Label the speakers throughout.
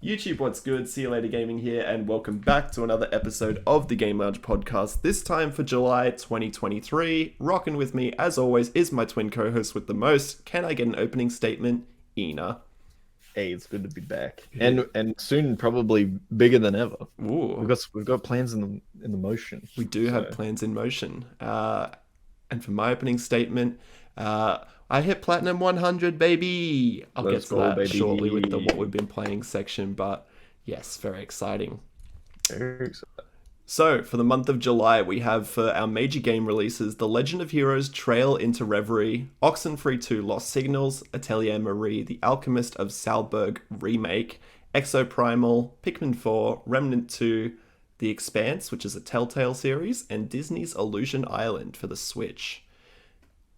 Speaker 1: YouTube, what's good? See you later, gaming here, and welcome back to another episode of the Game Lounge podcast. This time for July 2023. Rocking with me, as always, is my twin co-host with the most. Can I get an opening statement, Eenaa?
Speaker 2: Hey, it's good to be back, and soon probably bigger than ever.
Speaker 1: Ooh,
Speaker 2: We've got plans in the motion.
Speaker 1: we do have plans in motion. And for my opening statement, I hit Platinum 100, baby! I'll get to that shortly with the what we've been playing section, but yes, very exciting.
Speaker 2: Very exciting.
Speaker 1: So, for the month of July, we have for our major game releases The Legend of Heroes Trail into Reverie, Oxenfree 2 Lost Signals, Atelier Marie, The Alchemist of Salzburg Remake, Exoprimal, Pikmin 4, Remnant 2, The Expanse, which is a Telltale series, and Disney's Illusion Island for the Switch.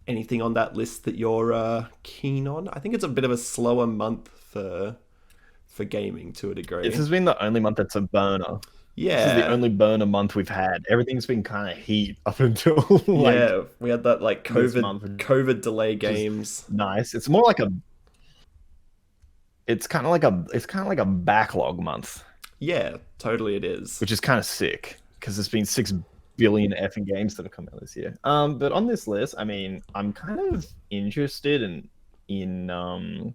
Speaker 1: Anything on that list that you're keen on? I think it's a bit of a slower month for gaming to a degree.
Speaker 2: This has been the only month that's a burner.
Speaker 1: Yeah.
Speaker 2: This is the only burner month we've had. Everything's been kind of heat up until
Speaker 1: yeah, we had that like COVID delay games.
Speaker 2: Nice. It's more like it's kind of like a backlog month.
Speaker 1: Yeah, totally it is.
Speaker 2: Which is kind of sick because there's been 6 billion effing games that have come out this year. But on this list, I mean, I'm kind of interested in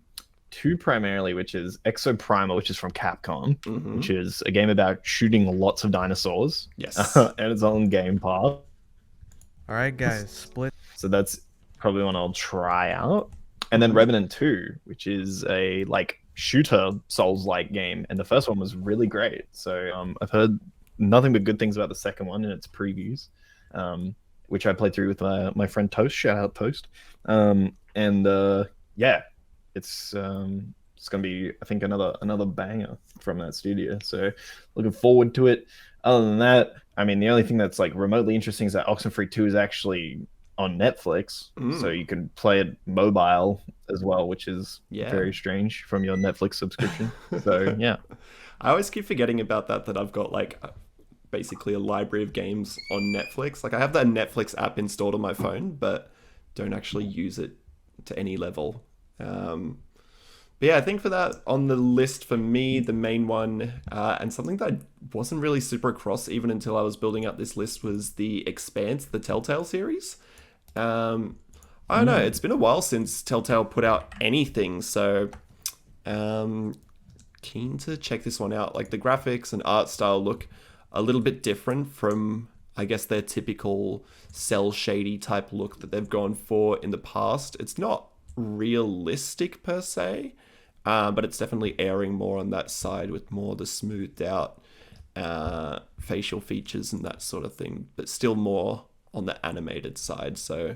Speaker 2: 2 primarily, which is Exoprimal, which is from Capcom, which is a game about shooting lots of dinosaurs.
Speaker 1: Yes.
Speaker 2: And it's on Game Pass.
Speaker 3: All right, guys, split.
Speaker 2: So that's probably one I'll try out. And then Revenant 2, which is a like shooter Souls-like game, and the first one was really great. So I've heard nothing but good things about the second one in its previews, which I played through with my friend Toast. Shout out Toast. Yeah, it's gonna be, I think, another banger from that studio. So looking forward to it. Other than that, I mean, the only thing that's like remotely interesting is that Oxenfree 2 is actually on Netflix, so you can play it mobile as well, which is very strange from your Netflix subscription. So yeah,
Speaker 1: I always keep forgetting about that I've got like basically a library of games on Netflix. Like I have that Netflix app installed on my phone, but don't actually use it to any level. But yeah, I think for that on the list for me, the main one, and something that I wasn't really super across even until I was building up this list, was The Expanse, the Telltale series. I don't know, it's been a while since Telltale put out anything, so keen to check this one out. Like the graphics and art style look a little bit different from, I guess, their typical cell shady type look that they've gone for in the past. It's not realistic per se, but it's definitely erring more on that side with more the smoothed out facial features and that sort of thing, but still more on the animated side. So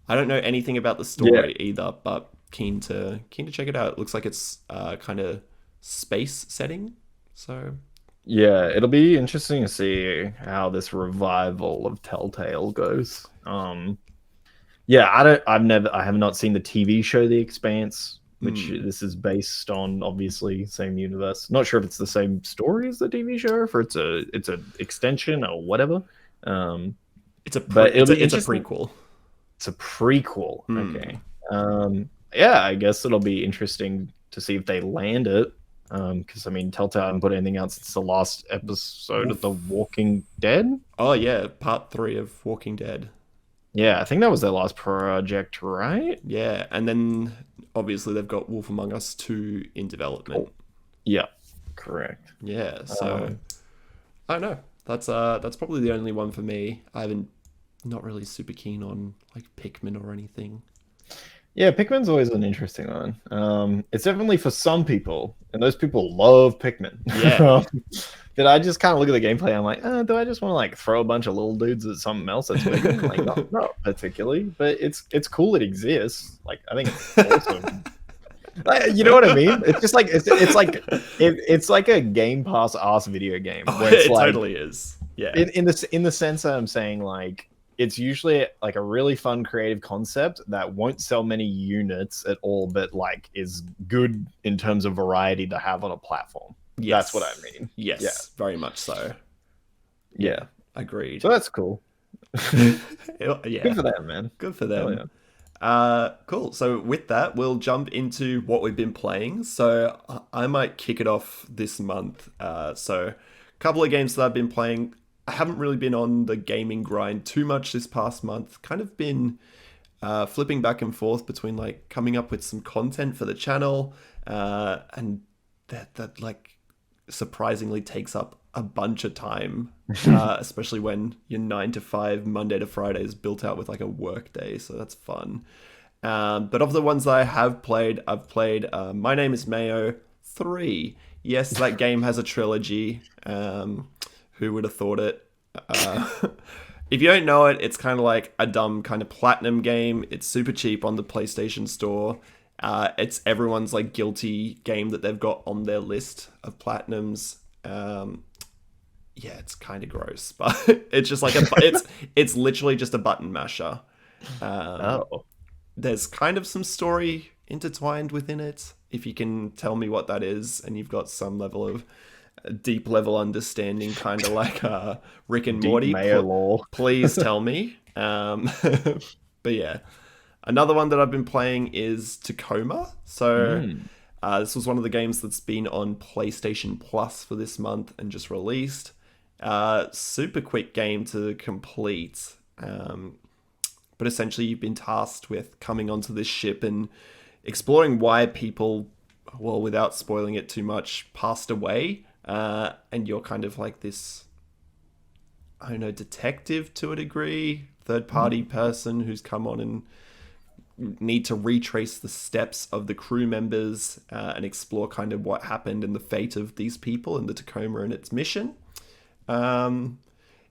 Speaker 1: I don't know anything about the story either, but keen to check it out. It looks like it's kind of space setting, so
Speaker 2: yeah, it'll be interesting to see how this revival of Telltale goes. Yeah, I have not seen the TV show The Expanse, which this is based on, obviously same universe. Not sure if it's the same story as the TV show, or if it's a extension or whatever.
Speaker 1: It's a prequel.
Speaker 2: It's a prequel. Okay. Yeah, I guess it'll be interesting to see if they land it. Because I mean, Telltale haven't put anything out since the last episode of The Walking Dead.
Speaker 1: Oh yeah, part 3 of Walking Dead.
Speaker 2: Yeah, I think that was their last project, right?
Speaker 1: Yeah, and then obviously they've got Wolf Among Us 2 in development.
Speaker 2: Yeah, correct.
Speaker 1: Yeah, so I don't know. That's probably the only one for me. Not really super keen on like Pikmin or anything.
Speaker 2: Yeah, Pikmin's always an interesting one. It's definitely for some people, and those people love Pikmin.
Speaker 1: Yeah.
Speaker 2: Did I just kind of look at the gameplay? I'm like, do I just want to like throw a bunch of little dudes at something else that's big? Like, not particularly, but it's cool it exists. Like, I think it's awesome. Like, you know what I mean? It's just like it's like a Game Pass ass video game. Where it's
Speaker 1: it
Speaker 2: like,
Speaker 1: totally is. Yeah.
Speaker 2: In the sense that I'm saying, like, it's usually like a really fun creative concept that won't sell many units at all, but like is good in terms of variety to have on a platform.
Speaker 1: Yes.
Speaker 2: That's what I mean.
Speaker 1: Yes, very much so.
Speaker 2: Yeah.
Speaker 1: Agreed.
Speaker 2: So that's cool.
Speaker 1: Yeah.
Speaker 2: Good for them, man.
Speaker 1: Good for them.
Speaker 2: Yeah.
Speaker 1: Cool. So with that, we'll jump into what we've been playing. So I might kick it off this month. So a couple of games that I've been playing. I haven't really been on the gaming grind too much this past month. Kind of been flipping back and forth between like coming up with some content for the channel, and that like surprisingly takes up a bunch of time, especially when your 9 to 5 Monday to Friday is built out with like a work day, so that's fun. But of the ones that I have played, I've played My Name is Mayo 3. Yes, that game has a trilogy. Who would have thought it? If you don't know it, it's kind of like a dumb kind of platinum game. It's super cheap on the PlayStation Store. It's everyone's like guilty game that they've got on their list of platinums. Yeah, it's kind of gross, but it's just like it's literally just a button masher. There's kind of some story intertwined within it. If you can tell me what that is, and you've got some level of deep level understanding, kind of like Rick and Morty, please tell me. But yeah, another one that I've been playing is Tacoma. So this was one of the games that's been on PlayStation Plus for this month and just released. Super quick game to complete. But essentially you've been tasked with coming onto this ship and exploring why people, well, without spoiling it too much, passed away. And you're kind of like this, I don't know, detective to a degree, third-party person who's come on and need to retrace the steps of the crew members and explore kind of what happened and the fate of these people in the Tacoma and its mission. I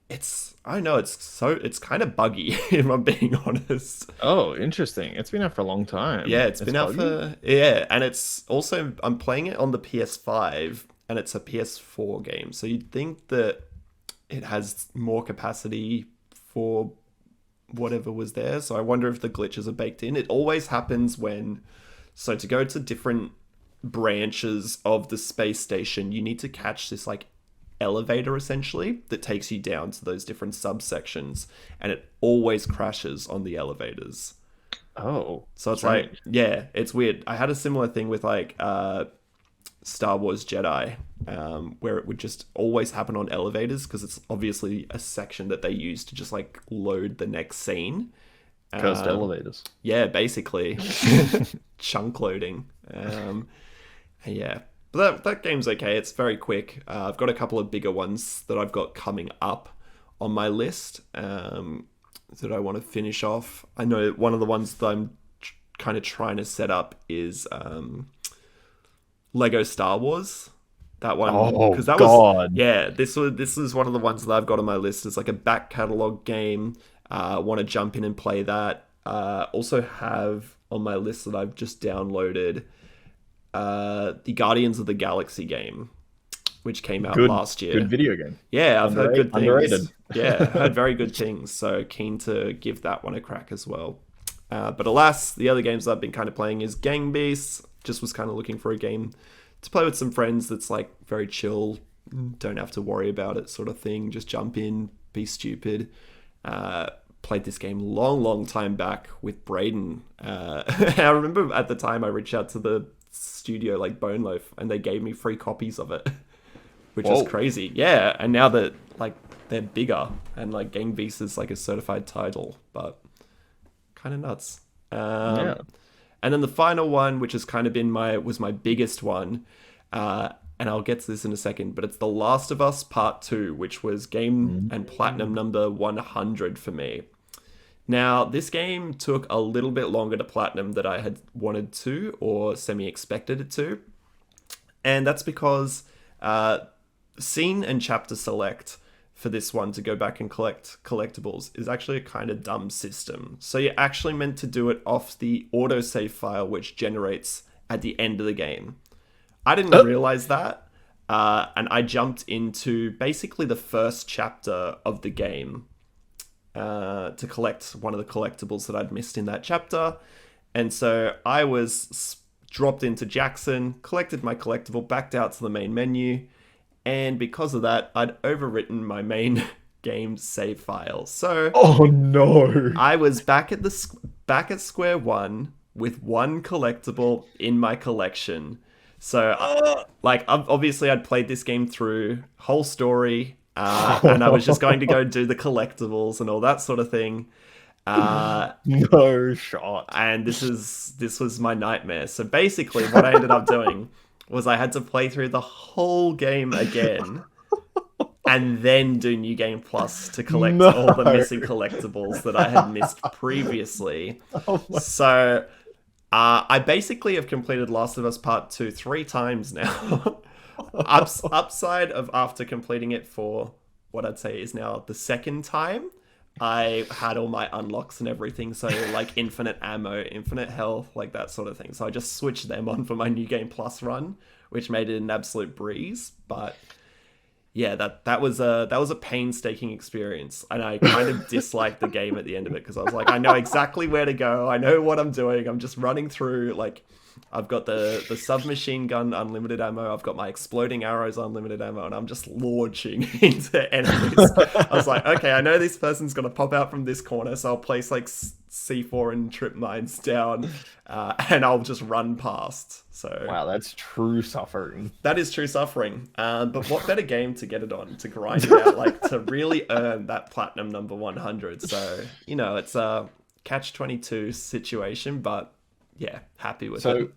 Speaker 1: don't know, it's kind of buggy, if I'm being honest.
Speaker 2: Oh, interesting. It's been out for a long time.
Speaker 1: Yeah, it's been out for, yeah, and it's also, I'm playing it on the PS5, and it's a PS4 game, so you'd think that it has more capacity for whatever was there, so I wonder if the glitches are baked in. It always happens so to go to different branches of the space station, you need to catch this like elevator essentially that takes you down to those different subsections, and it always crashes on the elevators.
Speaker 2: Oh,
Speaker 1: so it's strange. Like, yeah, it's weird. I had a similar thing with like Star Wars Jedi, where it would just always happen on elevators because it's obviously a section that they use to just like load the next scene.
Speaker 2: Cursed elevators.
Speaker 1: Yeah, basically. Chunk loading. Yeah. But that game's okay. It's very quick. I've got a couple of bigger ones that I've got coming up on my list that I want to finish off. I know one of the ones that I'm kind of trying to set up is Lego Star Wars. That one,
Speaker 2: because that was,
Speaker 1: yeah, this is one of the ones that I've got on my list. It's like a back catalog game. Want to jump in and play that. Also have on my list that I've just downloaded the Guardians of the Galaxy game, which came out last year.
Speaker 2: Good video game.
Speaker 1: Yeah, I've heard good things.
Speaker 2: Underrated.
Speaker 1: Yeah, I've heard very good things. So keen to give that one a crack as well. But alas, the other games I've been kind of playing is Gang Beasts. Just was kind of looking for a game to play with some friends that's like very chill, don't have to worry about it sort of thing. Just jump in, be stupid. Played this game long time back with Braden. I remember at the time I reached out to the studio like Bone Loaf and they gave me free copies of it, which was crazy. Yeah, and now that like they're bigger and like Gang Beasts is like a certified title, but kind of nuts. Yeah. And then the final one, which has kind of been was my biggest one, and I'll get to this in a second, but it's The Last of Us Part 2, which was game and platinum number 100 for me. Now, this game took a little bit longer to platinum than I had wanted to or semi-expected it to. And that's because scene and chapter select for this one to go back and collect collectibles is actually a kind of dumb system. So you're actually meant to do it off the autosave file, which generates at the end of the game. I didn't realize that. And I jumped into basically the first chapter of the game to collect one of the collectibles that I'd missed in that chapter. And so I was dropped into Jackson, collected my collectible, backed out to the main menu. And because of that, I'd overwritten my main game save file. So
Speaker 2: oh no,
Speaker 1: I was back at back at square one with one collectible in my collection. So, like, obviously, I'd played this game through, whole story, and I was just going to go do the collectibles and all that sort of thing.
Speaker 2: No shot.
Speaker 1: And this was my nightmare. So basically, what I ended up doing was I had to play through the whole game again, and then do New Game Plus to collect all the missing collectibles that I had missed previously. So I basically have completed Last of Us Part 2 3 times now. Upside of after completing it for what I'd say is now the second time, I had all my unlocks and everything, so like infinite ammo, infinite health, like that sort of thing. So I just switched them on for my New Game Plus run, which made it an absolute breeze. But yeah, that was a painstaking experience, and I kind of disliked the game at the end of it because I was like, I know exactly where to go, I know what I'm doing. I'm just running through, like, I've got the submachine gun unlimited ammo, I've got my exploding arrows unlimited ammo, and I'm just launching into enemies. I was like, okay, I know this person's gonna pop out from this corner, so I'll place like C4 and trip mines down, and I'll just run past. So
Speaker 2: wow, that's true suffering.
Speaker 1: That is true suffering. But what better game to get it on, to grind it out, like to really earn that platinum number 100. So, you know, it's a catch-22 situation, but yeah, happy with it.
Speaker 2: So,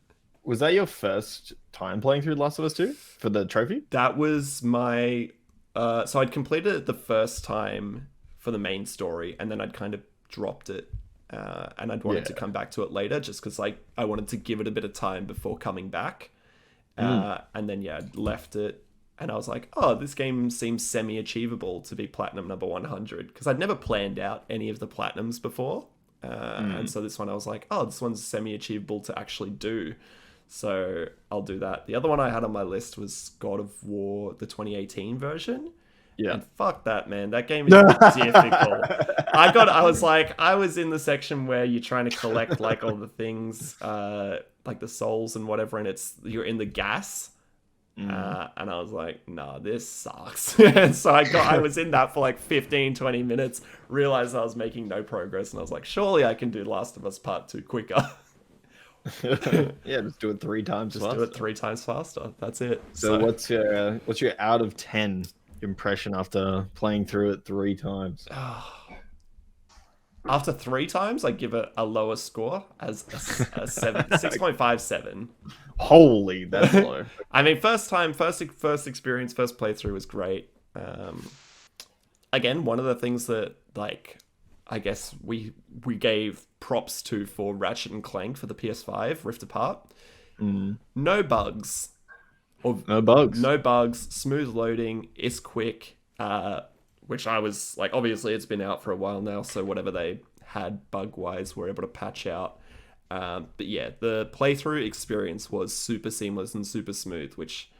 Speaker 2: was that your first time playing through Last of Us 2 for the trophy?
Speaker 1: That was my... so I'd completed it the first time for the main story, and then I'd kind of dropped it. And I'd wanted to come back to it later, just because like I wanted to give it a bit of time before coming back. And then, yeah, I'd left it, and I was like, oh, this game seems semi-achievable to be platinum number 100, because I'd never planned out any of the platinums before. And so this one I was like, oh, this one's semi-achievable to actually do, so I'll do that. The other one I had on my list was God of War, the 2018 version. Yeah, and fuck that, man, that game is difficult. I was in the section where you're trying to collect like all the things, like the souls and whatever, and you're in the gas. And I was like, nah, this sucks. And so I was in that for like 15-20 minutes, realized I was making no progress, and I was like, surely I can do Last of Us Part 2 quicker.
Speaker 2: Yeah, just do it 3 times faster.
Speaker 1: Do it 3 times faster. That's it.
Speaker 2: So what's your out of 10 impression after playing through it 3 times?
Speaker 1: After 3 times, I give it a lower score as a 6.57.
Speaker 2: Holy, that's low.
Speaker 1: I mean, first experience, first playthrough was great. Again, one of the things that, like, I guess we gave props to for Ratchet and Clank for the PS5 Rift Apart. No bugs.
Speaker 2: No bugs.
Speaker 1: Smooth loading. It's quick. Which I was like, obviously it's been out for a while now, so whatever they had bug-wise, we're able to patch out. But yeah, the playthrough experience was super seamless and super smooth, which,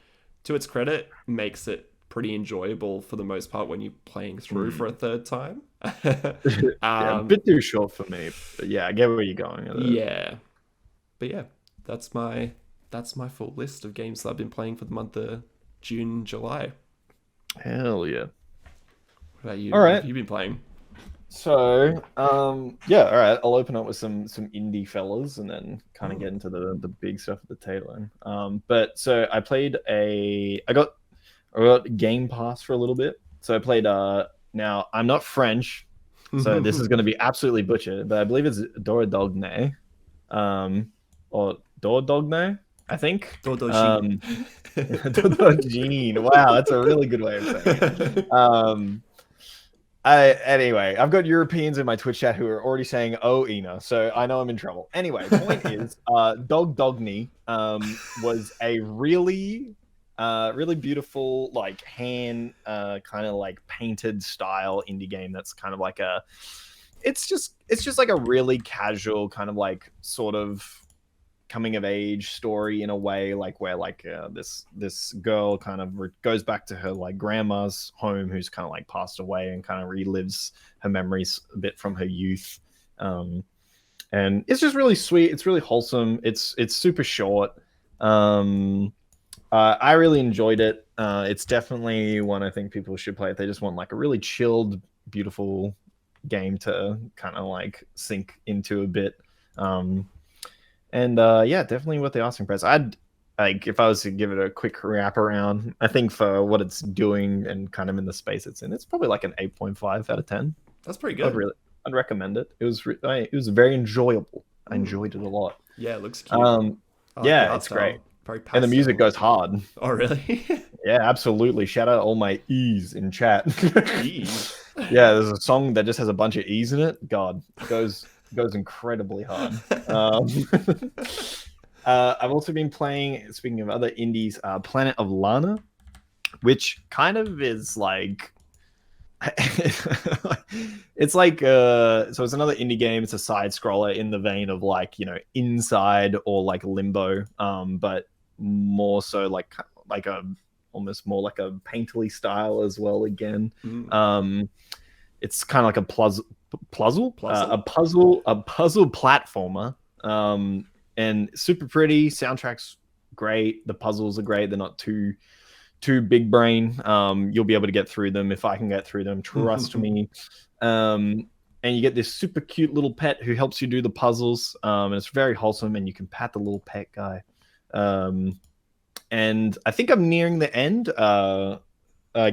Speaker 1: to its credit, makes it pretty enjoyable for the most part when you're playing through for a third time.
Speaker 2: A bit too short for me, but yeah, I get where you're going with it.
Speaker 1: Yeah, but yeah, that's my full list of games that I've been playing for the month of June, July.
Speaker 2: Hell yeah.
Speaker 1: What about you?
Speaker 2: All right.
Speaker 1: What have you been playing?
Speaker 2: So, yeah, all right. I'll open up with some indie fellas and then kind of get into the big stuff at the tail end. But so I got Game Pass for a little bit. So I played. Now I'm not French, so this is going to be absolutely butchered, but I believe it's Daedelic, or Daedelic, I think.
Speaker 1: Daedelic.
Speaker 2: Wow, that's a really good way of saying it. Anyway, I've got Europeans in my Twitch chat who are already saying, "Oh, Eenaa," so I know I'm in trouble. Anyway, point is, Dogny was a really beautiful, like hand kind of like painted style indie game. That's kind of like it's just like a really casual kind of like sort of coming of age story in a way, like where like this girl kind of goes back to her like grandma's home, who's kind of like passed away, and kind of relives her memories a bit from her youth. And it's just really sweet. It's really wholesome. It's super short. I really enjoyed it. It's definitely one I think people should play if they just want like a really chilled, beautiful game to kind of like sink into a bit. Yeah, definitely worth the asking price. I'd like if I was to give it a quick wrap around, I think for what it's doing and kind of in the space it's in, it's probably like an 8.5 out of 10.
Speaker 1: That's pretty good.
Speaker 2: I'd recommend it. It was very enjoyable. I enjoyed it a lot.
Speaker 1: Yeah, it looks cute. I like
Speaker 2: yeah, it's great.
Speaker 1: Very pastel.
Speaker 2: And the music goes hard.
Speaker 1: Oh, really?
Speaker 2: Yeah, absolutely. Shout out all my E's in chat.
Speaker 1: E's.
Speaker 2: Yeah, there's a song that just has a bunch of E's in it. God, it goes incredibly hard. I've also been playing, speaking of other indies, Planet of Lana, which kind of is like it's like so it's another indie game. It's a side scroller in the vein of like, you know, Inside or like Limbo, but more so like a almost more like a painterly style as well again. It's kind of like a puzzle platformer, and super pretty. Soundtrack's great. The puzzles are great. They're not too big brain. You'll be able to get through them if I can get through them. Trust me. And you get this super cute little pet who helps you do the puzzles. And it's very wholesome, and you can pat the little pet guy. And I think I'm nearing the end.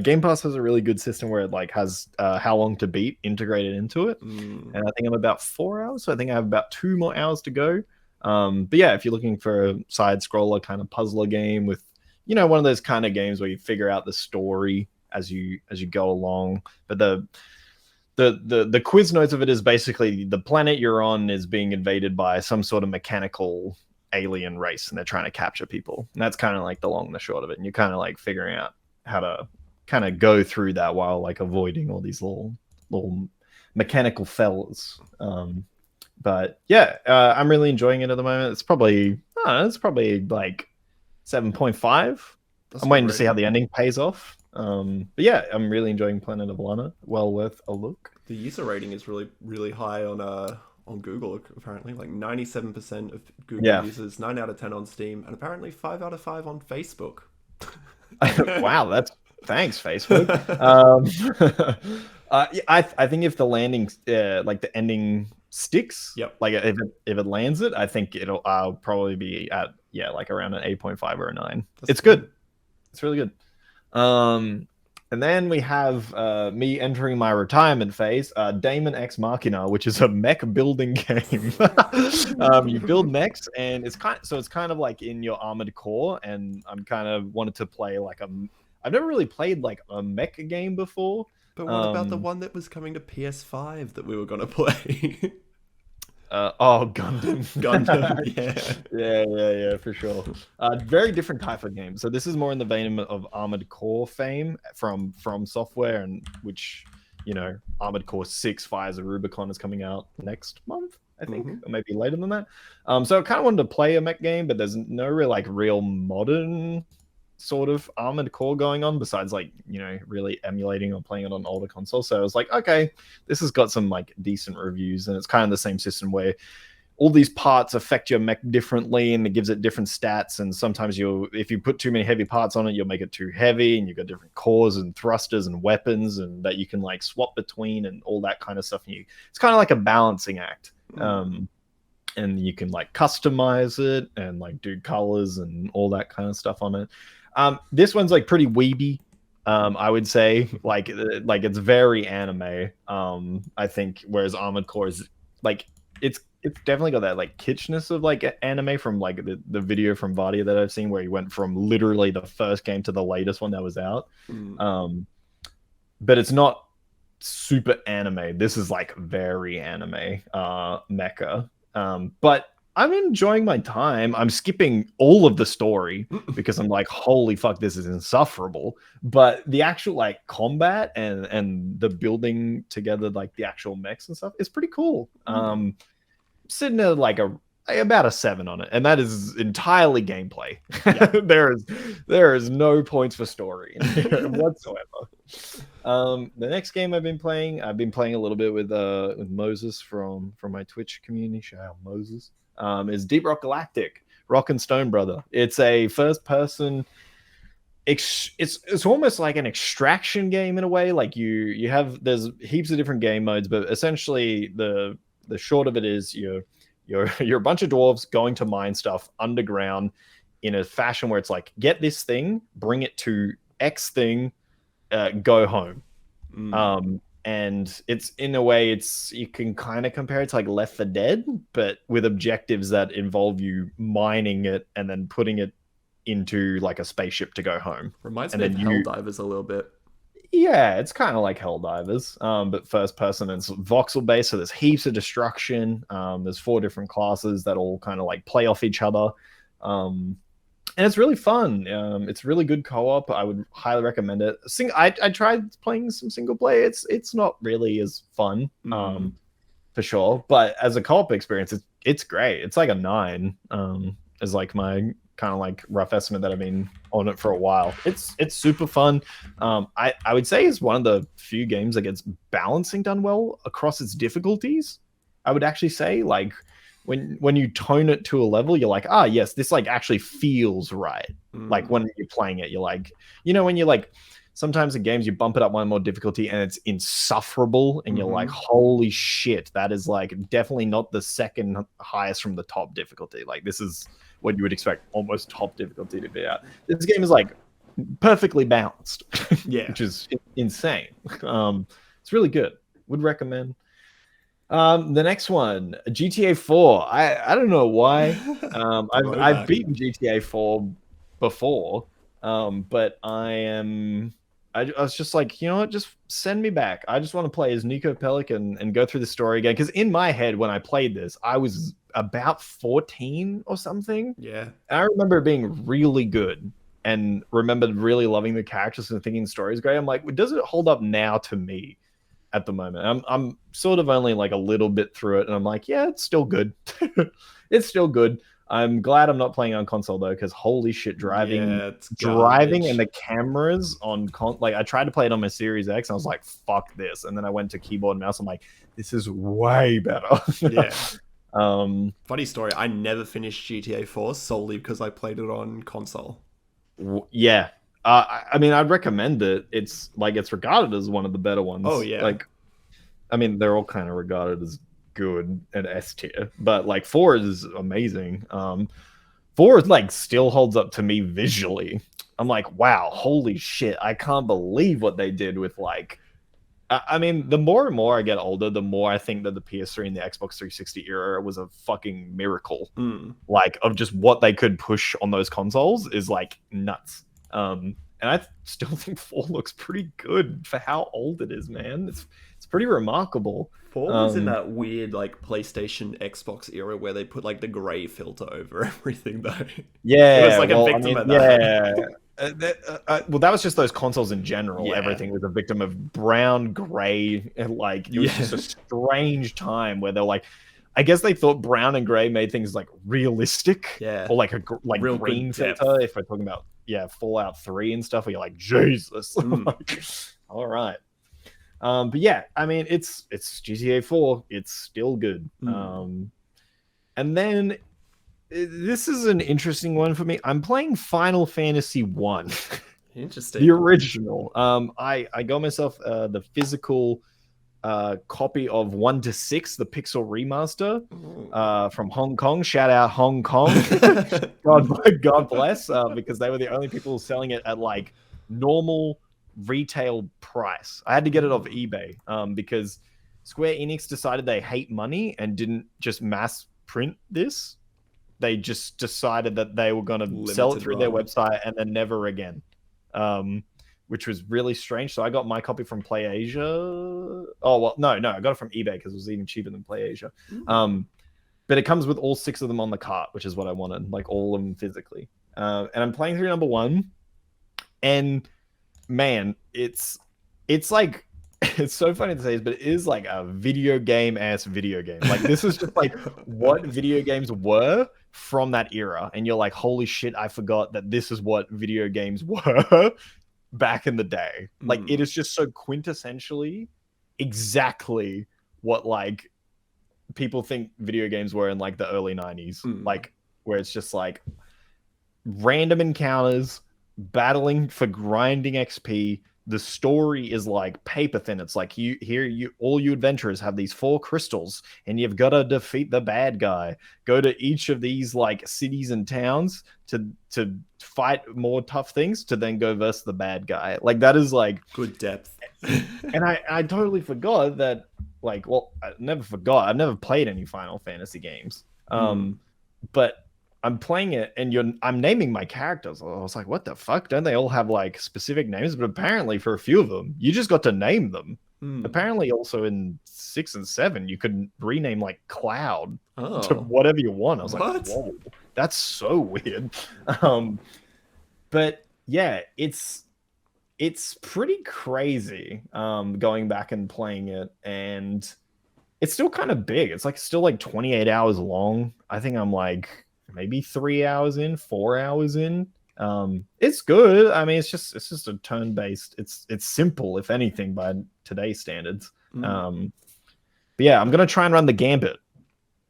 Speaker 2: Game Pass has a really good system where it like has how long to beat integrated into it. And I think I'm about 4 hours. So I think I have about 2 more hours to go. But yeah, if you're looking for a side scroller kind of puzzler game with, you know, one of those kind of games where you figure out the story as you go along. But the quiz notes of it is basically the planet you're on is being invaded by some sort of mechanical alien race, and they're trying to capture people. And that's kind of like the long and the short of it. And you're kind of like figuring out how to kind of go through that while like avoiding all these little mechanical fellas. But yeah, I'm really enjoying it at the moment. It's probably like 7.5. I'm waiting to see how the ending pays off. But yeah, I'm really enjoying Planet of Lana. Well worth a look.
Speaker 1: The user rating is really, really high on Google, apparently. Like 97% of Google users, 9 out of 10 on Steam, and apparently 5 out of 5 on Facebook.
Speaker 2: Wow, thanks, Facebook. I think if the landing, like the ending sticks, like if it lands it, I think I'll probably be at like around an 8.5 or a 9. It's good. It's really good. And then we have me entering my retirement phase, Daemon X Machina, which is a mech building game. You build mechs, and it's kind of like in your Armored Core, and I'm kind of wanted to play like I've never really played like a mech game before.
Speaker 1: But what about the one that was coming to PS5 that we were going to play?
Speaker 2: Gundam.
Speaker 1: Yeah.
Speaker 2: Yeah, for sure. Very different type of game. So this is more in the vein of Armored Core fame from Software, and which, you know, Armored Core 6 Fires of Rubicon is coming out next month, I think, or maybe later than that. So I kind of wanted to play a mech game, but there's no real modern sort of Armored Core going on besides like, you know, really emulating or playing it on older consoles. So I was like, okay, this has got some like decent reviews, and it's kind of the same system where all these parts affect your mech differently, and it gives it different stats. And sometimes if you put too many heavy parts on it, you'll make it too heavy, and you've got different cores and thrusters and weapons and that you can like swap between and all that kind of stuff. And it's kind of like a balancing act. And you can like customize it and like do colors and all that kind of stuff on it. This one's like pretty weeby, I would say. Like it's very anime. I think, whereas Armored Core is like it's definitely got that like kitschness of like anime from like the video from Vadia that I've seen, where he went from literally the first game to the latest one that was out. But it's not super anime. This is like very anime mecha. But I'm enjoying my time. I'm skipping all of the story because I'm like, holy fuck, this is insufferable. But the actual like combat and the building together, like the actual mechs and stuff, is pretty cool. Sitting at like about a 7 on it, and that is entirely gameplay. There is no points for story whatsoever. The next game I've been playing a little bit with Moses from my Twitch community. Shout out Moses. Is Deep Rock Galactic, Rock and Stone Brother. It's a first person it's almost like an extraction game in a way. Like you have there's heaps of different game modes, but essentially the short of it is you're a bunch of dwarves going to mine stuff underground in a fashion where it's like, get this thing, bring it to X thing, go home. And it's in a way, it's you can kind of compare it to like Left 4 Dead, but with objectives that involve you mining it and then putting it into like a spaceship to go home.
Speaker 1: Reminds me of Helldivers a little bit.
Speaker 2: Yeah, it's kind of like Helldivers, but first person. It's voxel based, so there's heaps of destruction. There's 4 different classes that all kind of like play off each other, and it's really fun. It's really good co-op. I would highly recommend it. I tried playing some single player. It's not really as fun, for sure. But as a co-op experience, it's great. It's like a 9. Is like my kind of like rough estimate that I've been on it for a while. It's super fun. I would say it's one of the few games that gets balancing done well across its difficulties. I would actually say, like, when you tone it to a level, you're like, yes, this like actually feels right. Like when you're playing it, you're like, when you're like, sometimes in games you bump it up one more difficulty and it's insufferable, and you're like, holy shit, that is like definitely not the second highest from the top difficulty. Like, this is what you would expect almost top difficulty to be at. This game is like perfectly balanced, which is insane. It's really good. Would recommend. The next one, GTA 4. I don't know why. I've beaten GTA 4 before, but I was just like, you know what, just send me back. I just want to play as Nico Bellic and go through the story again. Because in my head, when I played this, I was about 14 or something.
Speaker 1: Yeah.
Speaker 2: And I remember it being really good and remembered really loving the characters and thinking the story is great. I'm like, does it hold up now to me at the moment? I'm sort of only like a little bit through it, and I'm like, yeah, it's still good. It's still good. I'm glad I'm not playing on console though, because holy shit, driving and the cameras on like I tried to play it on my Series X and I was like, fuck this, and then I went to keyboard and mouse. I'm like, this is way better.
Speaker 1: Yeah. Funny story, I never finished GTA 4 solely because I played it on console.
Speaker 2: Yeah. I mean, I'd recommend it. It's regarded as one of the better ones.
Speaker 1: Oh yeah.
Speaker 2: Like, I mean, they're all kind of regarded as good at S tier, but like 4 is amazing. 4 is like still holds up to me visually. I'm like, wow, holy shit, I can't believe what they did with like. I mean, the more and more I get older, the more I think that the PS3 and the Xbox 360 era was a fucking miracle. Like, of just what they could push on those consoles is like nuts. And I still think 4 looks pretty good for how old it is, man. It's pretty remarkable.
Speaker 1: 4 was in that weird like PlayStation, Xbox era where they put like the gray filter over everything, though.
Speaker 2: Yeah,
Speaker 1: it was like a victim of that.
Speaker 2: Yeah. Well, that was just those consoles in general. Yeah. Everything was a victim of brown, gray, and like it was just a strange time where they're like, I guess they thought brown and gray made things like realistic, or like a real green filter. If we're talking about Fallout 3 and stuff, where you're like, Jesus, like, all right. But yeah, I mean, it's GTA 4. It's still good. And then this is an interesting one for me. I'm playing Final Fantasy 1.
Speaker 1: Interesting.
Speaker 2: The original. I got myself the physical copy of 1 to 6, the Pixel remaster from Hong Kong. Shout out Hong Kong. God bless, because they were the only people selling it at like normal retail price. I had to get it off eBay because Square Enix decided they hate money and didn't just mass print this. They just decided that they were going to sell it through their website and then never again, which was really strange. So I got my copy from PlayAsia. Oh, well, no, I got it from eBay because it was even cheaper than PlayAsia. But it comes with all 6 of them on the cart, which is what I wanted, like all of them physically. And I'm playing through number 1, and man, it's like, it's so funny to say this, but it is like a video game. Like, this is just like what video games were from that era, and you're like, holy shit, I forgot that this is what video games were back in the day. Like, it is just so quintessentially exactly what like people think video games were in like the early 90s. Like, where it's just like random encounters, battling for grinding XP. The story is like paper thin. It's like all you adventurers have these 4 crystals, and you've got to defeat the bad guy. Go to each of these like cities and towns to fight more tough things, to then go versus the bad guy. Like that is like
Speaker 1: good depth.
Speaker 2: And I totally forgot that. Like, well, I never forgot. I've never played any Final Fantasy games. But I'm playing it, and I'm naming my characters. I was like, what the fuck? Don't they all have like specific names? But apparently, for a few of them, you just got to name them. Apparently, also in 6 and 7, you could rename like Cloud to whatever you want. I was like, whoa, that's so weird. But yeah, it's pretty crazy going back and playing it, and it's still kind of big. It's like still like 28 hours long. I think I'm like maybe 3 hours in, 4 hours in. It's good. I mean, it's just a turn-based. It's simple, if anything, by today's standards. But yeah, I'm gonna try and run the gambit.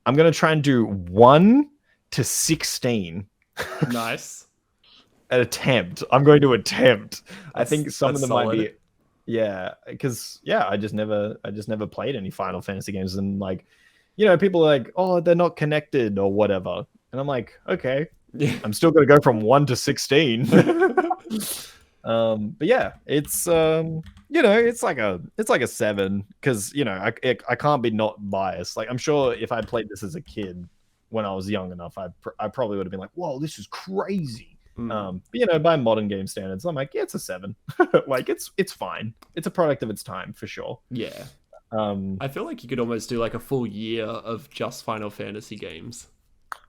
Speaker 2: I'm gonna try and do 1 to 16.
Speaker 1: Nice.
Speaker 2: An attempt. I'm going to attempt. I think some of them might be, because I just never played any Final Fantasy games, and like, people are like, oh, they're not connected or whatever, and I'm like, okay, I'm still going to go from 1 to 16. But yeah, it's it's like a 7, because I can't be not biased. Like, I'm sure if I played this as a kid when I was young enough, I probably would have been like, whoa, this is crazy. But by modern game standards, I'm like, yeah, it's a 7. Like it's fine. It's a product of its time for sure.
Speaker 1: Yeah. I feel like you could almost do like a full year of just Final Fantasy games.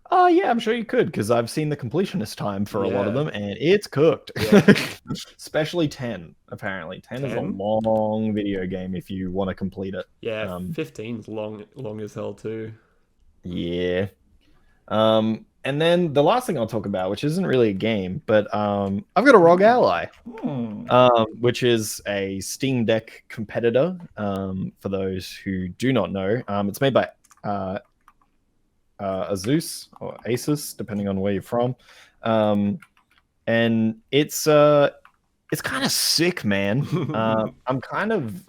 Speaker 2: Oh yeah, I'm sure you could, because I've seen the completionist time for a lot of them, and it's cooked.
Speaker 1: Yeah.
Speaker 2: Especially 10. Apparently, 10 is a long video game if you want to complete it.
Speaker 1: Yeah, 15's long as hell too.
Speaker 2: Yeah. And then the last thing I'll talk about, which isn't really a game, but I've got a ROG Ally, which is a Steam Deck competitor. For those who do not know, it's made by Asus or Asus, depending on where you're from, and it's kind of sick, man. I'm kind of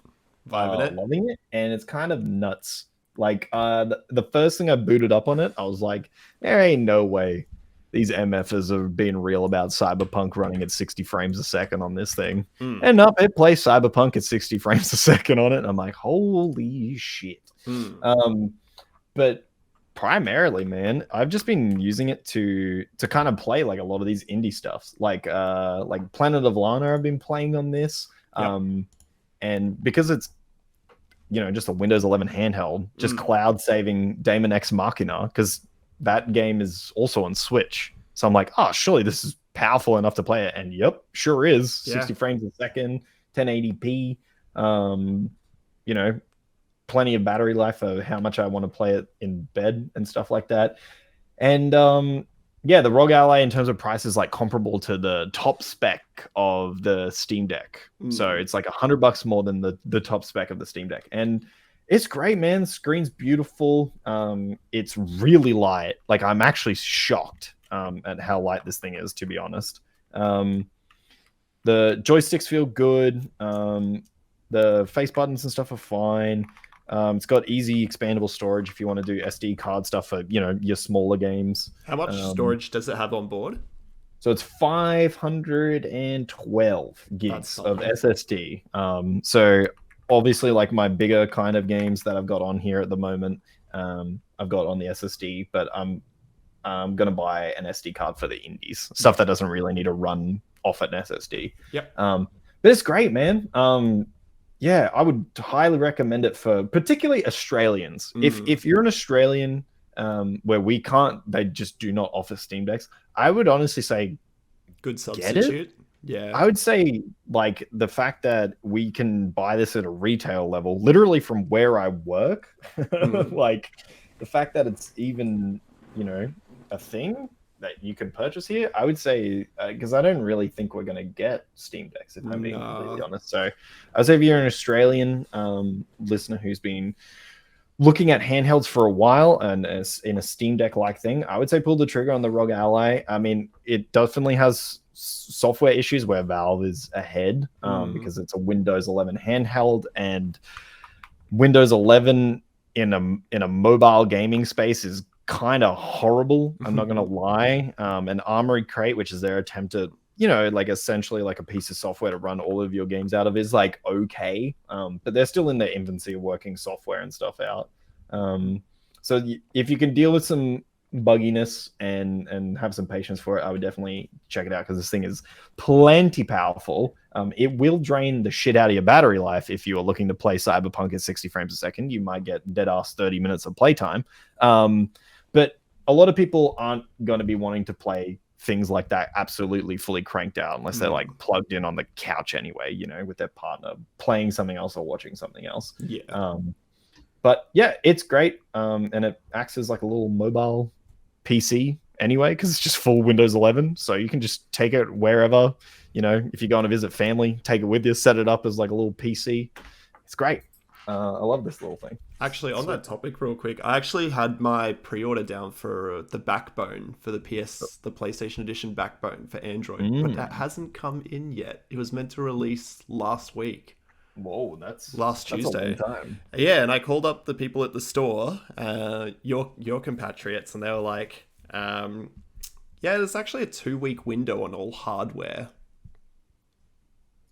Speaker 2: loving it, and it's kind of nuts. Like, the first thing I booted up on it, I was like, there ain't no way these MFers are being real about Cyberpunk running at 60 frames a second on this thing. And up, it plays Cyberpunk at 60 frames a second on it. And I'm like, holy shit. But primarily, man, I've just been using it to kind of play like a lot of these indie stuffs. Like Planet of Lana I've been playing on this. And because it's just a Windows 11 handheld, just cloud saving Daemon X Machina, because that game is also on Switch. So I'm like, oh, surely this is powerful enough to play it. And yep, sure is. 60 frames a second, 1080p. Plenty of battery life for how much I want to play it in bed and stuff like that. And the ROG Ally in terms of price is like comparable to the top spec of the Steam Deck. So it's like $100 more than the top spec of the Steam Deck. And it's great, man. The screen's beautiful. It's really light. Like, I'm actually shocked at how light this thing is, to be honest. The joysticks feel good. The face buttons and stuff are fine. It's got easy expandable storage if you want to do SD card stuff for, your smaller games.
Speaker 1: How much storage does it have on board?
Speaker 2: So it's 512 gigs of SSD. So obviously, like, my bigger kind of games that I've got on here at the moment, I've got on the SSD, but I'm going to buy an SD card for the indies. Stuff that doesn't really need to run off an SSD.
Speaker 1: Yep.
Speaker 2: But it's great, man. Yeah, I would highly recommend it for particularly Australians. If you're an Australian where they just do not offer Steam Decks, I would honestly say
Speaker 1: good substitute. Yeah.
Speaker 2: I would say, like, the fact that we can buy this at a retail level, literally from where I work, like, the fact that it's even, a thing that you can purchase here, I would say, because I don't really think we're going to get Steam Decks, if I'm being completely honest. So I would say if you're an Australian listener who's been looking at handhelds for a while and in a Steam Deck-like thing, I would say pull the trigger on the ROG Ally. I mean, it definitely has software issues where Valve is ahead because it's a Windows 11 handheld, and Windows 11 in a mobile gaming space is kind of horrible. I'm not gonna lie. An Armory Crate, which is their attempt to, like essentially like a piece of software to run all of your games out of, is like okay, but they're still in the infancy of working software and stuff out. So if you can deal with some bugginess and have some patience for it, I would definitely check it out, because this thing is plenty powerful. It will drain the shit out of your battery life. If you are looking to play Cyberpunk at 60 frames a second, you might get dead ass 30 minutes of playtime. But a lot of people aren't going to be wanting to play things like that absolutely fully cranked out unless they're like plugged in on the couch anyway, with their partner playing something else or watching something else. But yeah, it's great. And it acts as like a little mobile PC anyway, because it's just full Windows 11. So you can just take it wherever, if you're going to visit family, take it with you, set it up as like a little PC. It's great. I love this little thing.
Speaker 1: Actually, on that topic real quick, I actually had my pre-order down for the Backbone, for the PlayStation Edition Backbone for Android, but that hasn't come in yet. It was meant to release last week.
Speaker 2: Whoa, that's
Speaker 1: Tuesday.
Speaker 2: a long time.
Speaker 1: Yeah, and I called up the people at the store, your compatriots, and they were like, yeah, there's actually a 2-week window on all hardware.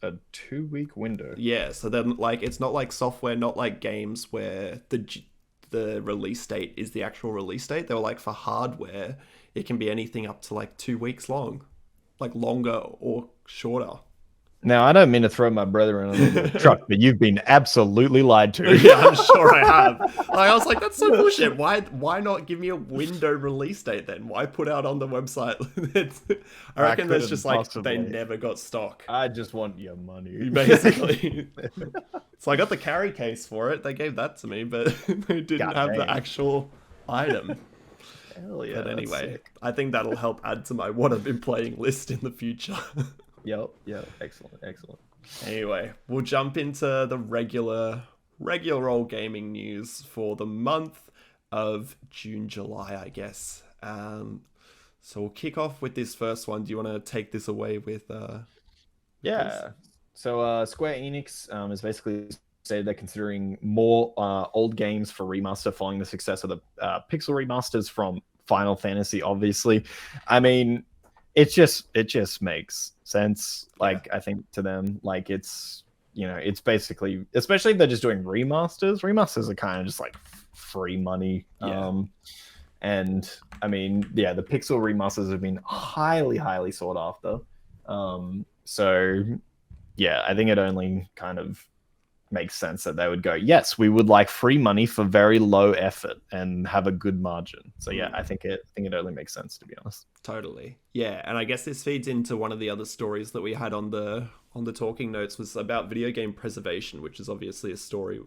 Speaker 2: A 2-week window?
Speaker 1: Yeah, so then like it's not like software, not like games where the release date is the actual release date. They were like, for hardware, it can be anything up to like 2 weeks long, like longer or shorter.
Speaker 2: Now, I don't mean to throw my brother in the truck, but you've been absolutely lied to.
Speaker 1: Yeah, I'm sure I have. Like, I was like, that's so bullshit. Why not give me a window release date then? Why put out on the website? I reckon that's just like they never got stock.
Speaker 2: I just want your money.
Speaker 1: Basically. So I got the carry case for it. They gave that to me, but they didn't have the actual item.
Speaker 2: Hell yeah.
Speaker 1: But anyway, I think that'll help add to my what I've been playing list in the future.
Speaker 2: Yep. Excellent.
Speaker 1: Anyway, we'll jump into the regular old gaming news for the month of June, July, I guess. So we'll kick off with this first one. Do you want to take this away with?
Speaker 2: Yeah. So Square Enix has basically said they're considering more old games for remaster following the success of the pixel remasters from Final Fantasy. Obviously, I mean, it just makes sense. Like, I think to them, like it's it's basically, especially if they're just doing remasters. Remasters are kind of just like free money. And I mean, yeah, the pixel remasters have been highly sought after. So yeah, I think it only kind of makes sense that they would go, yes, we would like free money for very low effort and have a good margin. So yeah, I think it only makes sense, to be honest.
Speaker 1: Totally. Yeah, and I guess this feeds into one of the other stories that we had on the talking notes, was about video game preservation, which is obviously a story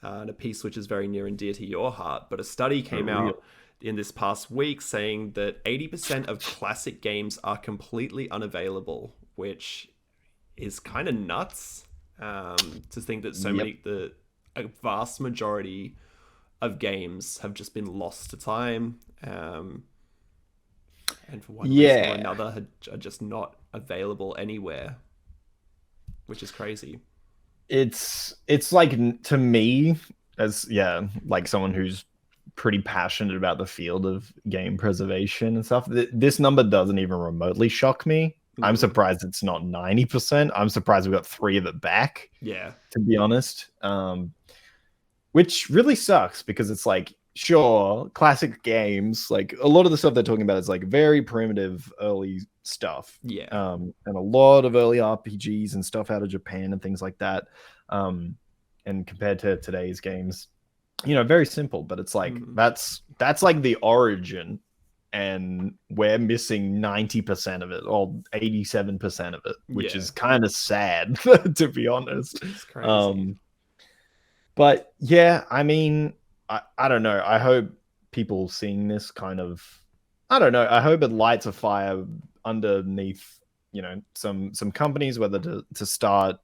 Speaker 1: and a piece which is very near and dear to your heart. But a study came out in this past week saying that 80% of classic games are completely unavailable, which is kind of nuts. To think that a vast majority of games have just been lost to time, and for one reason or another are just not available anywhere, which is crazy.
Speaker 2: It's like, to me, as like someone who's pretty passionate about the field of game preservation and stuff, this number doesn't even remotely shock me. I'm surprised it's not 90%. I'm surprised we got 3 of it back.
Speaker 1: Yeah.
Speaker 2: To be honest. Which really sucks, because it's like, sure, classic games, like a lot of the stuff they're talking about is like very primitive early stuff.
Speaker 1: Yeah.
Speaker 2: And a lot of early RPGs and stuff out of Japan and things like that. And compared to today's games, very simple, but it's like that's like the origin. And we're missing 90% of it, or 87% of it, which is kind of sad, to be honest.
Speaker 1: It's crazy.
Speaker 2: But yeah, I mean, I don't know. I hope people seeing this kind of, I don't know. I hope it lights a fire underneath, some companies, whether to start,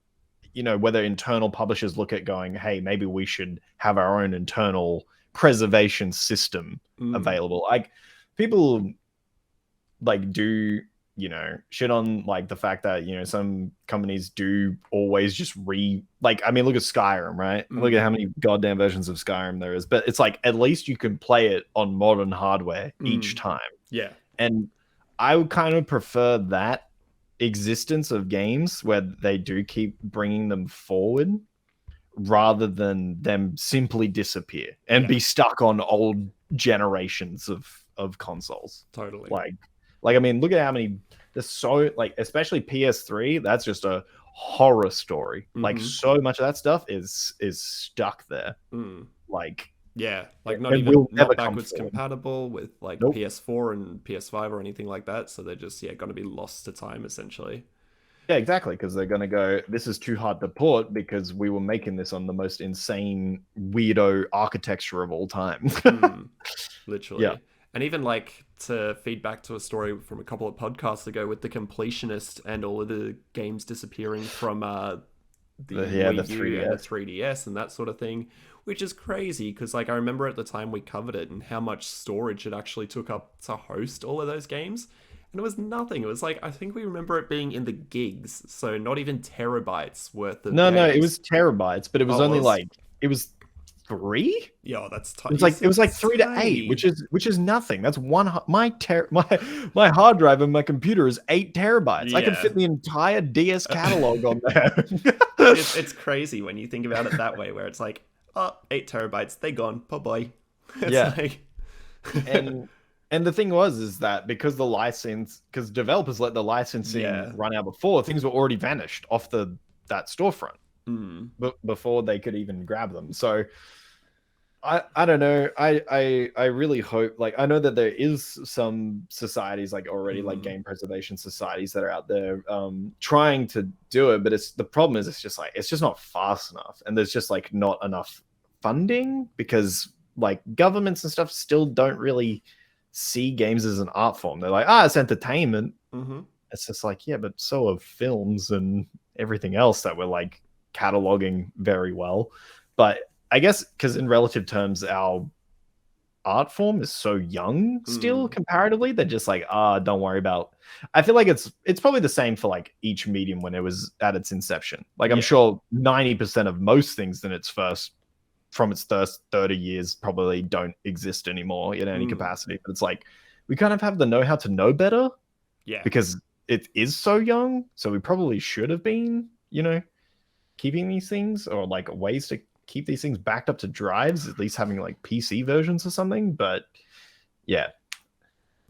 Speaker 2: whether internal publishers look at going, hey, maybe we should have our own internal preservation system available. Like, people like do shit on like the fact that some companies do always just I mean, look at Skyrim, right? Look at how many goddamn versions of Skyrim there is, but it's like at least you can play it on modern hardware each time.
Speaker 1: Yeah.
Speaker 2: And I would kind of prefer that existence of games where they do keep bringing them forward rather than them simply disappear and be stuck on old generations of consoles.
Speaker 1: Totally.
Speaker 2: Like I mean, look at how many there's so like, especially PS3, that's just a horror story. Like so much of that stuff is stuck there. Like
Speaker 1: like not backwards compatible with like PS4 and PS5 or anything like that. So they're just going to be lost to time essentially.
Speaker 2: Yeah, exactly, because they're going to go, this is too hard to port because we were making this on the most insane weirdo architecture of all time.
Speaker 1: Literally. Yeah. And even like to feed back to a story from a couple of podcasts ago with the Completionist and all of the games disappearing from the Wii U and the 3DS and that sort of thing, which is crazy because like I remember at the time we covered it and how much storage it actually took up to host all of those games. And it was nothing. It was like, I think we remember it being in the gigs. So not even terabytes worth of games.
Speaker 2: No, it was terabytes, but it was it was 3?
Speaker 1: Yeah, that's tiny.
Speaker 2: It was like 3 to 8, which is nothing. That's my hard drive and my computer is 8 terabytes. Yeah. I can fit the entire DS catalog on there.
Speaker 1: It's crazy when you think about it that way, where it's like, 8 terabytes, they gone. Bye-bye.
Speaker 2: And the thing is that because developers let the licensing run out before, things were already vanished off that storefront before they could even grab them. So I don't know. I really hope, like, I know that there is some societies like already like game preservation societies that are out there trying to do it, but the problem is it's just not fast enough, and there's just like not enough funding because like governments and stuff still don't really see games as an art form. They're like, it's entertainment. It's just like, yeah, but so are films and everything else that we're like cataloging very well. But I guess because in relative terms, our art form is so young still comparatively, they're just like, don't worry about. I feel like it's probably the same for like each medium when it was at its inception. Like I'm sure 90% of most things from its first 30 years probably don't exist anymore in any capacity. But it's like we kind of have the know-how to know better. Yeah. Because it is so young. So we probably should have been, keeping these things or like ways to keep these things backed up to drives, at least having like PC versions or something. But yeah,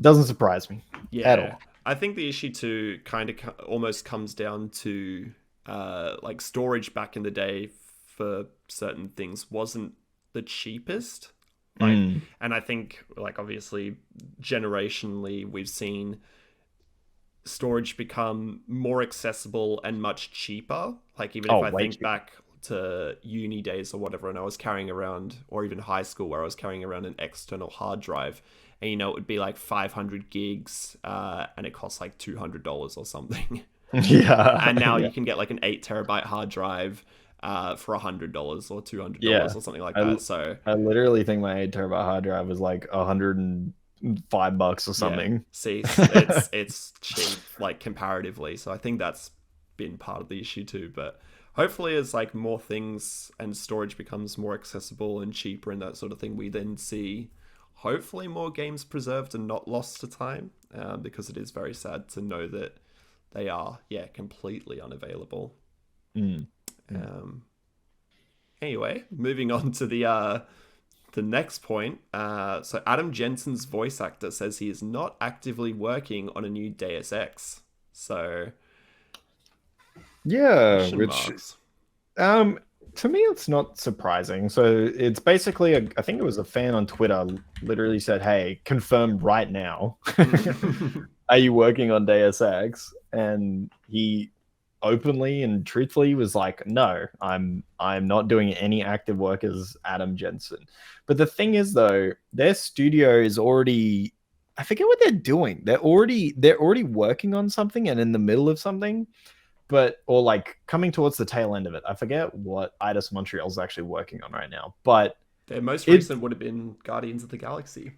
Speaker 2: doesn't surprise me at all.
Speaker 1: I think the issue too kind of almost comes down to like storage back in the day for certain things wasn't the cheapest. And I think like obviously generationally we've seen storage become more accessible and much cheaper. Like even if I think back to uni days or whatever, and I was carrying around, or even high school where I was carrying around an external hard drive, and it would be like 500 gigs and it costs like $200 or something. And now you can get like an 8 terabyte hard drive for $100 or $200 or something like that. So
Speaker 2: I literally think my 8 terabyte hard drive was like $105 or something.
Speaker 1: See, it's cheap like comparatively. So I think that's been part of the issue too. But hopefully as like more things and storage becomes more accessible and cheaper and that sort of thing, we then see hopefully more games preserved and not lost to time, because it is very sad to know that they are completely unavailable. Anyway, moving on to the next point. So Adam Jensen's voice actor says he is not actively working on a new Deus Ex. So
Speaker 2: to me it's not surprising. So it's basically I think it was a fan on Twitter literally said, "Hey, confirm right now. Are you working on Deus Ex?" And he openly and truthfully was like, "No, I'm not doing any active work as Adam Jensen." But the thing is though, their studio is already, I forget what they're doing. They're already working on something and in the middle of something, or like coming towards the tail end of it. I forget what Eidos Montreal's actually working on right now, but
Speaker 1: their most recent would have been Guardians of the Galaxy.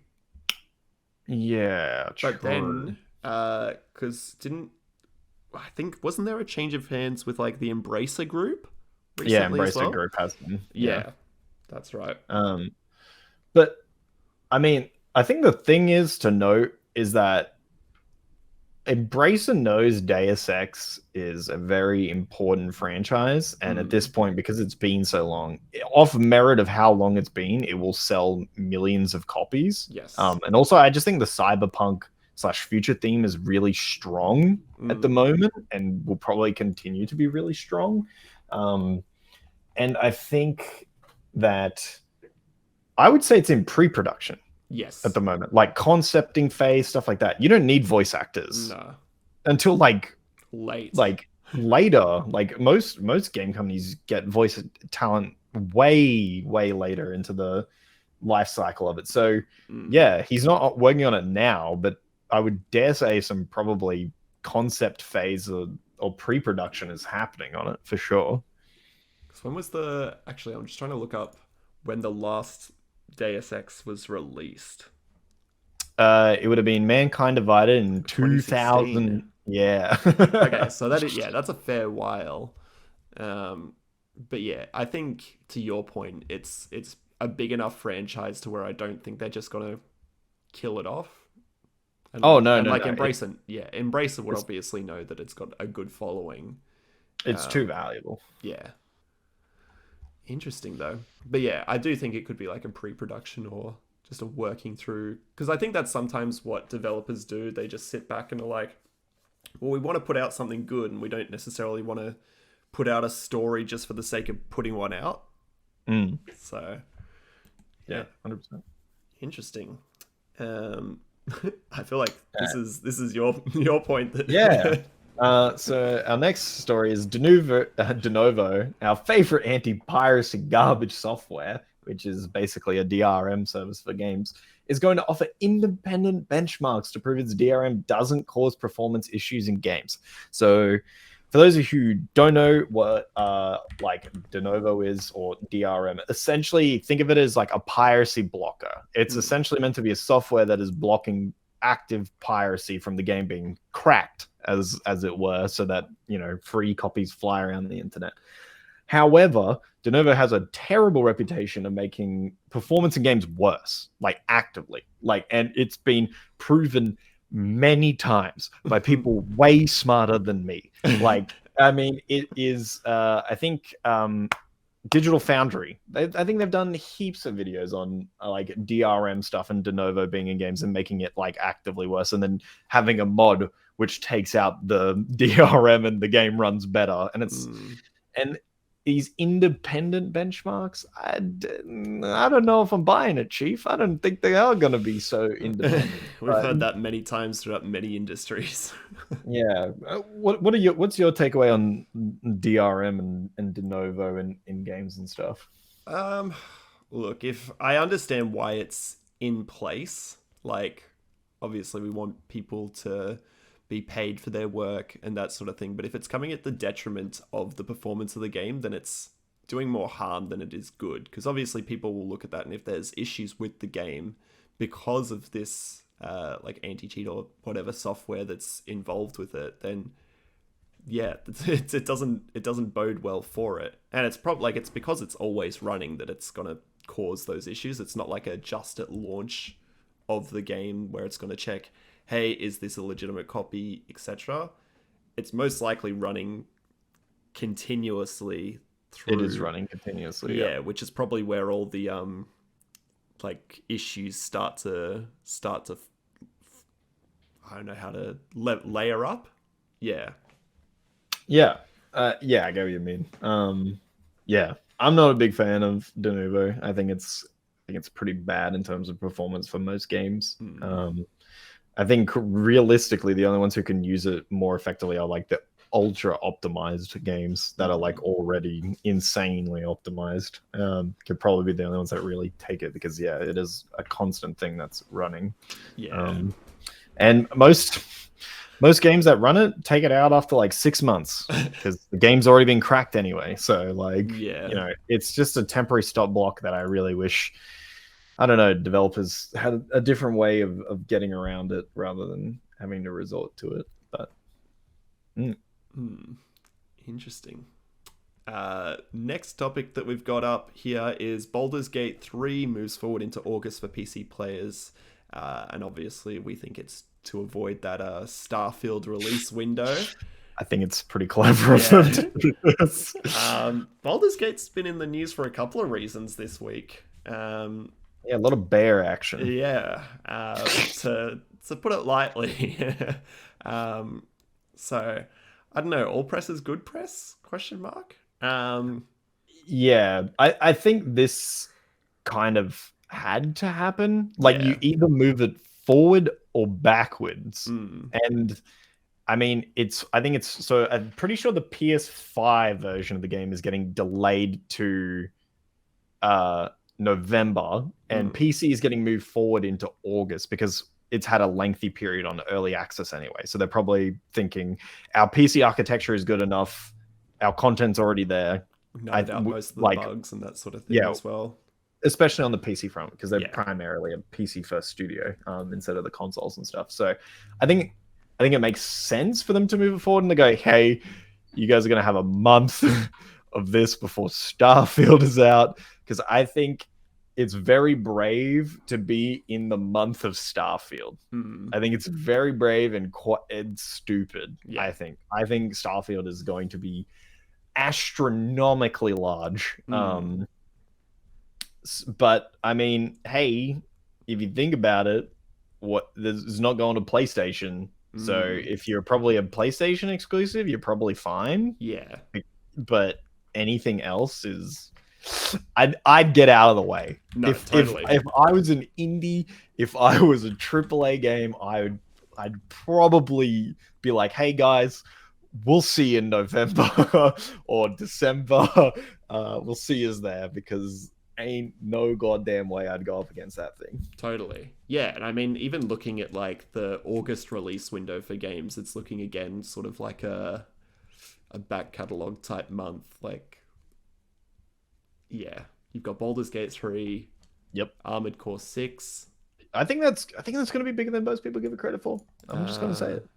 Speaker 2: Yeah,
Speaker 1: but then Because I think wasn't there a change of hands with like the Embracer group
Speaker 2: Yeah,
Speaker 1: recently as
Speaker 2: Embracer
Speaker 1: well?
Speaker 2: Group has them.
Speaker 1: Yeah, that's right.
Speaker 2: But I mean, I think the thing is to note is that Embracer knows Deus Ex is a very important franchise, and at this point, because it's been so long, off merit of how long it's been, it will sell millions of copies.
Speaker 1: Yes.
Speaker 2: And also, I just think the cyberpunk / future theme is really strong at the moment, and will probably continue to be really strong. And I think that I would say it's in pre-production.
Speaker 1: Yes.
Speaker 2: At the moment, like concepting phase, stuff like that. You don't need voice actors until like later. Like most game companies get voice talent way later into the life cycle of it. So yeah, he's not working on it now, but I would dare say some probably concept phase or pre-production is happening on it for sure.
Speaker 1: When was actually, I'm just trying to look up when the last Deus Ex was released.
Speaker 2: It would have been Mankind Divided in 2000. Yeah.
Speaker 1: Okay, so that's a fair while. But yeah, I think to your point, it's a big enough franchise to where I don't think they're just gonna kill it off. And Embracer, Embracer would obviously know that it's got a good following.
Speaker 2: It's too valuable.
Speaker 1: Yeah. Interesting though. But yeah, I do think it could be like a pre-production or just a working through, because I think that's sometimes what developers do. They just sit back and are like, well, we want to put out something good and we don't necessarily want to put out a story just for the sake of putting one out. So
Speaker 2: yeah, 100%.
Speaker 1: Interesting. I feel like this is your point that
Speaker 2: So our next story is Denuvo, our favorite anti-piracy garbage software, which is basically a DRM service for games, is going to offer independent benchmarks to prove its DRM doesn't cause performance issues in games. So for those of you who don't know what like Denuvo is or DRM, essentially think of it as like a piracy blocker. It's essentially meant to be a software that is blocking active piracy from the game being cracked, as it were, so that, you know, free copies fly around the internet. However, Denuvo has a terrible reputation of making performance in games worse, like actively, and it's been proven many times by people way smarter than me. I mean, it is I think Digital Foundry, I think they've done heaps of videos on like DRM stuff and Denuvo being in games and making it like actively worse, and then having a mod which takes out the DRM and the game runs better. And it's and these independent benchmarks, I don't know if I'm buying it, Chief. I don't think they are going to be so independent.
Speaker 1: We've heard that many times throughout many industries.
Speaker 2: Yeah. What's your takeaway on DRM and Denuvo in games and stuff?
Speaker 1: Look, if I understand why it's in place, like obviously we want people to be paid for their work and that sort of thing, but if it's coming at the detriment of the performance of the game, then it's doing more harm than it is good, because obviously people will look at that, and if there's issues with the game because of this like anti-cheat or whatever software that's involved with it, then yeah, it doesn't bode well for it. And it's probably like, it's because it's always running that it's going to cause those issues. It's not like a just at launch of the game where it's going to check, hey, is this a legitimate copy, etc. It's most likely running continuously through.
Speaker 2: It is running continuously.
Speaker 1: Yeah, which is probably where all the like issues start to I don't know how to layer up. Yeah.
Speaker 2: Yeah. I get what you mean. Yeah, I'm not a big fan of Denuvo. I think it's pretty bad in terms of performance for most games. I think realistically, the only ones who can use it more effectively are like the ultra optimized games that are like already insanely optimized. Could probably be the only ones that really take it, because yeah, it is a constant thing that's running.
Speaker 1: Yeah.
Speaker 2: And most games that run it take it out after like 6 months, because the game's already been cracked anyway. So like,
Speaker 1: yeah,
Speaker 2: you know, it's just a temporary stop block that I really wish, I don't know, developers had a different way of getting around it rather than having to resort to it. But
Speaker 1: Interesting. Next topic that we've got up here is Baldur's Gate 3 moves forward into August for PC players. And obviously we think it's to avoid that Starfield release window.
Speaker 2: I think it's pretty clever of them to do this.
Speaker 1: Baldur's Gate's been in the news for a couple of reasons this week.
Speaker 2: Yeah, a lot of bear action.
Speaker 1: Yeah, to put it lightly. So, I don't know, all press is good press? Question mark?
Speaker 2: Yeah, I think this kind of had to happen. Like, you either move it forward or backwards. And I mean, I'm pretty sure the PS5 version of the game is getting delayed to November, and PC is getting moved forward into August because it's had a lengthy period on early access anyway. So they're probably thinking our PC architecture is good enough, our content's already there.
Speaker 1: No doubt most of the bugs and that sort of thing as well.
Speaker 2: Especially on the PC front, because they're primarily a PC first studio instead of the consoles and stuff. So I think it makes sense for them to move it forward and to go, hey, you guys are going to have a month of this before Starfield is out. Because I think it's very brave to be in the month of Starfield. I think it's very brave and quite stupid. I think Starfield is going to be astronomically large. But I mean, hey, if you think about it, this is not going to PlayStation. So if you're probably a PlayStation exclusive, you're probably fine.
Speaker 1: Yeah.
Speaker 2: But anything else is, I'd get out of the way.
Speaker 1: No, totally.
Speaker 2: If I was an indie, if I was a AAA game, I'd probably be like, hey guys, we'll see you in November or December. We'll see you there, because ain't no goddamn way I'd go up against that thing.
Speaker 1: Totally. Yeah, and I mean, even looking at like the August release window for games, it's looking again sort of like a back catalog type month. Like, yeah, you've got Baldur's Gate 3.
Speaker 2: Yep.
Speaker 1: Armored Core 6.
Speaker 2: I think that's going to be bigger than most people give it credit for. I'm just going to say it.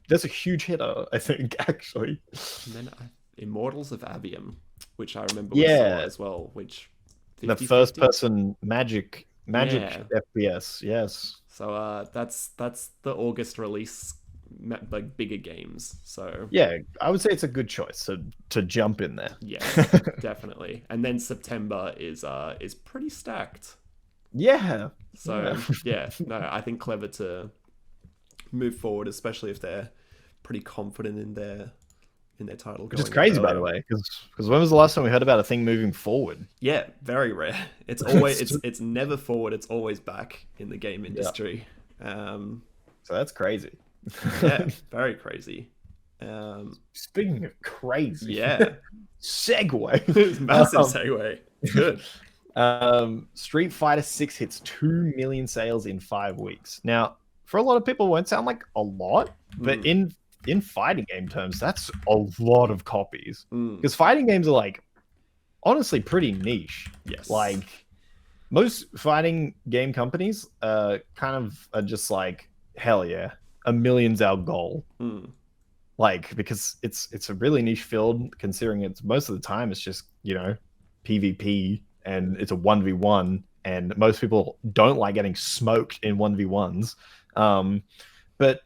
Speaker 2: That's a huge hitter, I think, actually.
Speaker 1: And then Immortals of Avium, which I remember we saw as well, which
Speaker 2: 50, the first person magic FPS, yes.
Speaker 1: So that's the August release, like bigger games. So
Speaker 2: yeah, I would say it's a good choice to jump in there.
Speaker 1: Yeah, definitely. And then September is pretty stacked.
Speaker 2: Yeah.
Speaker 1: So no, I think clever to move forward, especially if they're pretty confident in their title.
Speaker 2: Which is crazy, by the way, because when was the last time we heard about a thing moving forward?
Speaker 1: Yeah, very rare. It's always it's never forward. It's always back in the game industry.
Speaker 2: So that's crazy.
Speaker 1: Yeah, very crazy.
Speaker 2: Speaking of crazy,
Speaker 1: segue, massive segue. Good.
Speaker 2: Street Fighter 6 hits 2 million sales in 5 weeks. Now, for a lot of people, it won't sound like a lot, but in fighting game terms, that's a lot of copies. Because fighting games are like, honestly, pretty niche.
Speaker 1: Yes.
Speaker 2: Like, most fighting game companies kind of are just like, hell yeah, 1 million's our goal. Like, because it's a really niche field, considering it's most of the time it's just, PvP, and it's a 1v1, and most people don't like getting smoked in 1v1s. But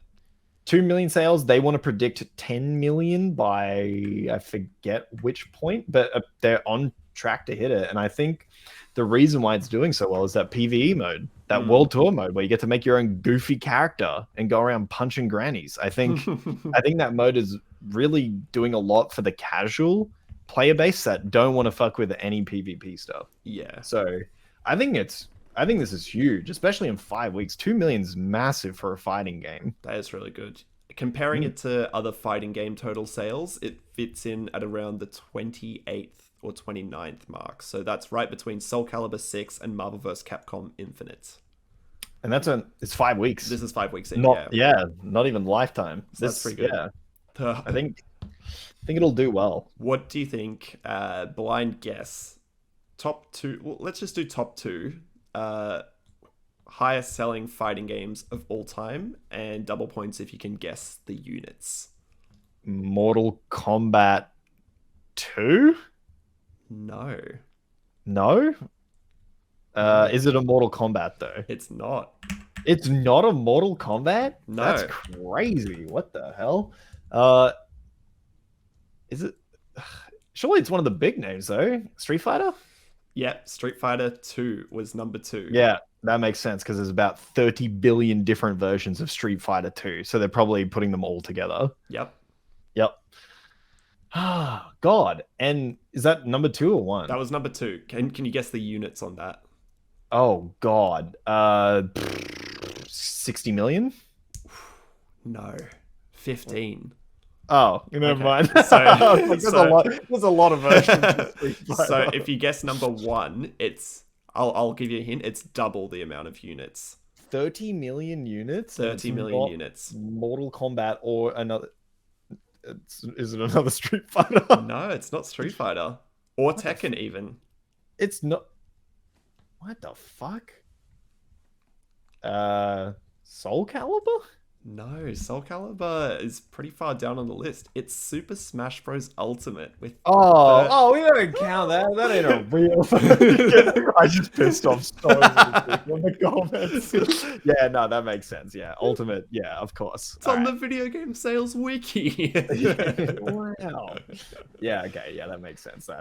Speaker 2: 2 million sales, they want to predict 10 million by, I forget which point, but they're on track to hit it. And I think the reason why it's doing so well is that PvE mode, that World Tour mode, where you get to make your own goofy character and go around punching grannies. I think that mode is really doing a lot for the casual player base that don't want to fuck with any PvP stuff.
Speaker 1: Yeah.
Speaker 2: So I think this is huge, especially in 5 weeks. 2 million is massive for a fighting game.
Speaker 1: That is really good. Comparing it to other fighting game total sales, it fits in at around the 28th or 29th mark. So that's right between Soul Calibur 6 and Marvel vs. Capcom Infinite.
Speaker 2: And it's 5 weeks.
Speaker 1: This is 5 weeks in,
Speaker 2: not even lifetime.
Speaker 1: So that's pretty good.
Speaker 2: Yeah. I think it'll do well.
Speaker 1: What do you think? Blind guess. Top two. Well, let's just do top two. highest selling fighting games of all time, and double points if you can guess the units.
Speaker 2: Mortal Kombat 2?
Speaker 1: No.
Speaker 2: No? Is it a Mortal Kombat though?
Speaker 1: It's not.
Speaker 2: It's not a Mortal Kombat?
Speaker 1: No.
Speaker 2: That's crazy. What the hell? Is it? Surely it's one of the big names though. Street Fighter?
Speaker 1: Yep, Street Fighter 2 was number 2.
Speaker 2: Yeah, that makes sense because there's about 30 billion different versions of Street Fighter 2. So they're probably putting them all together.
Speaker 1: Yep.
Speaker 2: Ah, God. And is that number 2 or 1?
Speaker 1: That was number 2. Can you guess the units on that?
Speaker 2: Oh, God. 60 million?
Speaker 1: No. 15.
Speaker 2: Oh, never mind.
Speaker 1: So-
Speaker 2: there's a lot of versions of Street Fighter.
Speaker 1: So if you guess number 1, I'll give you a hint, it's double the amount of units.
Speaker 2: 30 million units?
Speaker 1: 30 million units.
Speaker 2: Mortal Kombat or another... Is it another Street Fighter?
Speaker 1: No, it's not Street Fighter. Or Tekken even.
Speaker 2: It's not... What the fuck? Soul Calibur?
Speaker 1: No, Soul Calibur is pretty far down on the list. It's Super Smash Bros. Ultimate with...
Speaker 2: We don't count that. That ain't a real thing. I just pissed off so many people in the comments. Yeah, no, that makes sense. Yeah, Ultimate. Yeah, of course.
Speaker 1: It's on the video game sales wiki.
Speaker 2: Wow. Yeah, okay. Yeah, that makes sense.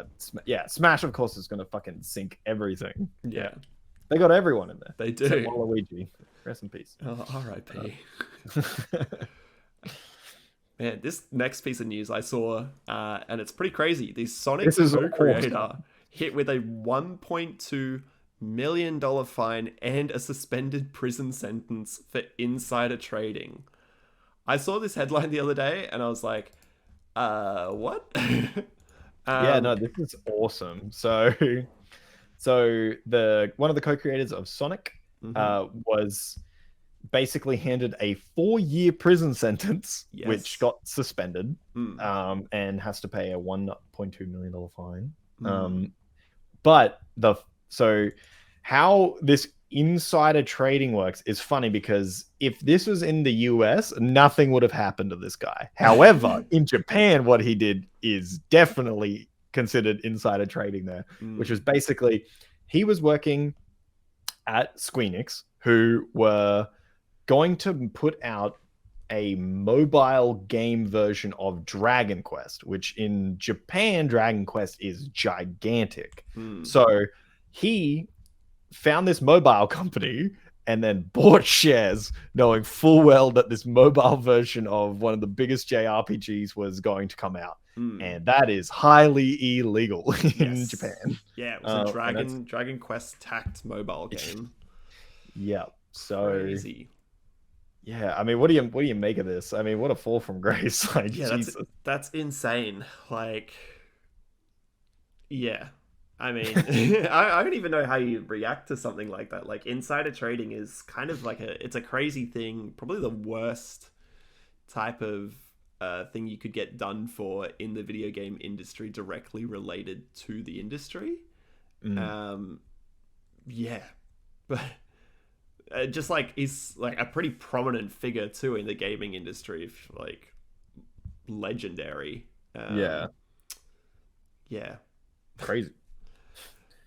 Speaker 2: Smash, of course, is going to fucking sink everything.
Speaker 1: Yeah.
Speaker 2: They got everyone in there.
Speaker 1: They do.
Speaker 2: Except Waluigi. Rest in peace.
Speaker 1: Oh, R.I.P. Man, this next piece of news I saw, and it's pretty crazy. The Sonic co-creator hit with a $1.2 million fine and a suspended prison sentence for insider trading. I saw this headline the other day, and I was like, what?
Speaker 2: Yeah, no, this is awesome. So one of the co-creators of Sonic was basically handed a 4-year prison sentence, which got suspended, and has to pay a $1.2 million fine. But how this insider trading works is funny because if this was in the US, nothing would have happened to this guy. However, in Japan, what he did is definitely considered insider trading there, which was basically he was working at Squeenix, who were going to put out a mobile game version of Dragon Quest, which in Japan, Dragon Quest is gigantic. So he found this mobile company and then bought shares, knowing full well that this mobile version of one of the biggest JRPGs was going to come out. And that is highly illegal in Japan.
Speaker 1: Yeah, it was a Dragon Quest tacked mobile game.
Speaker 2: Yeah, so
Speaker 1: crazy.
Speaker 2: Yeah, I mean, what do you make of this? I mean, what a fall from grace! Like,
Speaker 1: yeah,
Speaker 2: Jesus.
Speaker 1: that's insane. Like, yeah, I mean, I don't even know how you react to something like that. Like, insider trading is kind of like it's a crazy thing. Probably the worst type of thing you could get done for in the video game industry directly related to the industry. Yeah, but just like he's like a pretty prominent figure too in the gaming industry, like legendary. Yeah,
Speaker 2: crazy,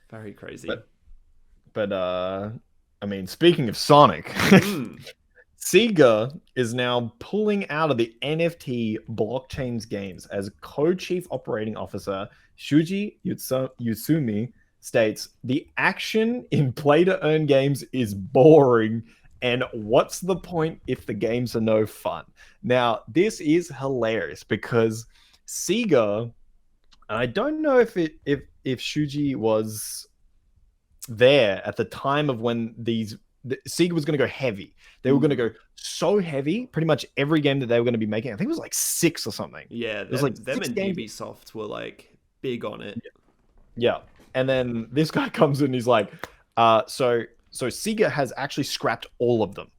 Speaker 1: very crazy.
Speaker 2: But I mean, speaking of Sonic, SEGA is now pulling out of the NFT blockchains games as co-chief operating officer Shuji Yusumi states, the action in play-to-earn games is boring, and what's the point if the games are no fun? Now, this is hilarious because SEGA, and I don't know if Shuji was there at the time of when SEGA was going to go heavy. They were going to go so heavy, pretty much every game that they were going to be making. I think it was like 6 or something.
Speaker 1: Yeah,
Speaker 2: it was like
Speaker 1: them and Ubisoft were like big on it.
Speaker 2: Yeah. And then this guy comes in and he's like, so SEGA has actually scrapped all of them.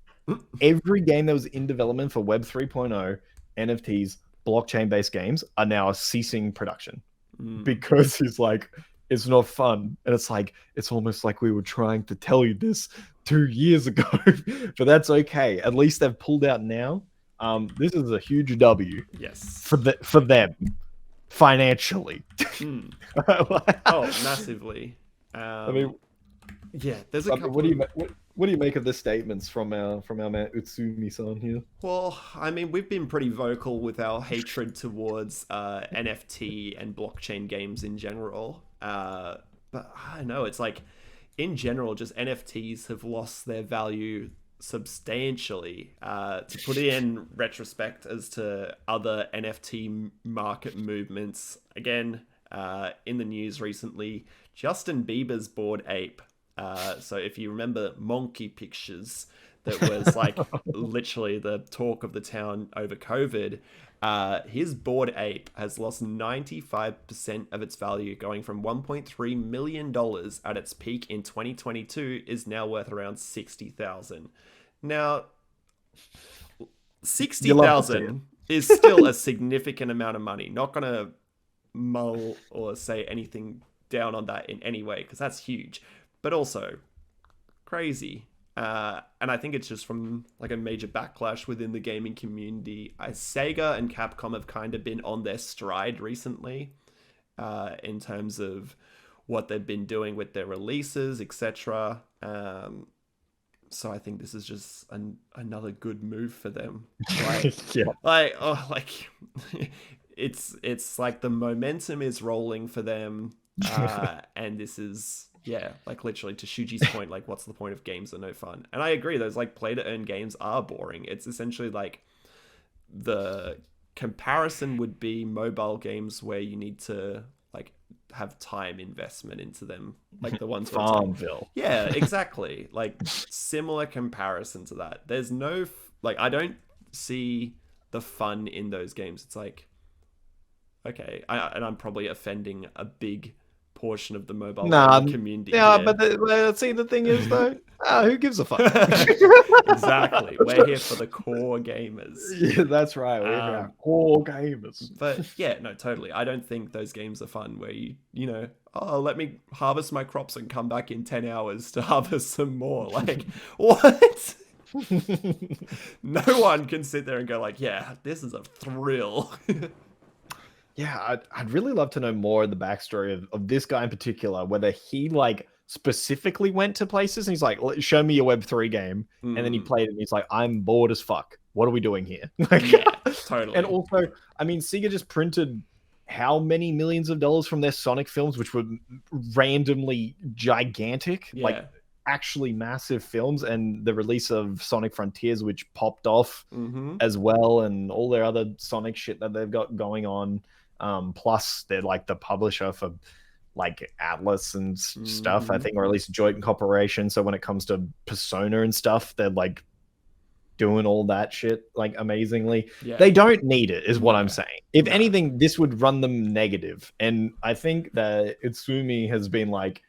Speaker 2: Every game that was in development for Web 3.0, NFTs, blockchain-based games are now ceasing production. Because he's like, it's not fun. And it's like, it's almost like we were trying to tell you this 2 years ago, but that's okay. At least they've pulled out now. This is a huge W.
Speaker 1: Yes.
Speaker 2: For them, financially.
Speaker 1: Oh, massively.
Speaker 2: I mean,
Speaker 1: yeah, there's a couple.
Speaker 2: What do you make of the statements from our man Utsumi-san here?
Speaker 1: Well, I mean, we've been pretty vocal with our hatred towards NFT and blockchain games in general. But I don't know, it's like, in general, just NFTs have lost their value substantially. To put it in retrospect as to other NFT market movements, again, in the news recently, Justin Bieber's Bored Ape. So if you remember Monkey Pictures, that was like literally the talk of the town over COVID, his Bored Ape has lost 95% of its value, going from $1.3 million at its peak in 2022 is now worth around $60,000. Now, $60,000 is still a significant amount of money. Not gonna mull or say anything down on that in any way, because that's huge, but also crazy. And I think it's just from like a major backlash within the gaming community. Sega and Capcom have kind of been on their stride recently, in terms of what they've been doing with their releases, etc. So I think this is just another good move for them. Like, it's like the momentum is rolling for them, and this is. Yeah, like literally to Shuji's point, like what's the point of games are no fun? And I agree, those like play to earn games are boring. It's essentially like the comparison would be mobile games where you need to like have time investment into them, like the ones where
Speaker 2: Farmville.
Speaker 1: Yeah, exactly. Like similar comparison to that. There's no like I don't see the fun in those games. It's like okay, and I'm probably offending a big portion of the mobile community.
Speaker 2: Yeah, but see, the thing is though, who gives a fuck?
Speaker 1: Exactly. We're here for the core gamers.
Speaker 2: Yeah, that's right. We're here for core gamers.
Speaker 1: But yeah, no, totally. I don't think those games are fun where you know, oh, let me harvest my crops and come back in 10 hours to harvest some more. Like, what? No one can sit there and go like, yeah, this is a thrill.
Speaker 2: Yeah, I'd really love to know more of the backstory of this guy in particular, whether he like specifically went to places and he's like, show me your Web3 game. And then he played it and he's like, I'm bored as fuck. What are we doing here? Like,
Speaker 1: yeah, totally.
Speaker 2: And also, I mean, SEGA just printed how many millions of dollars from their Sonic films, which were randomly gigantic, like actually massive films, and the release of Sonic Frontiers, which popped off as well, and all their other Sonic shit that they've got going on. Plus they're like the publisher for like Atlas and stuff, I think, or at least joint cooperation. So when it comes to Persona and stuff, they're like doing all that shit like amazingly. They don't need it, is what I'm saying. If anything, this would run them negative. And I think that Utsumi has been like,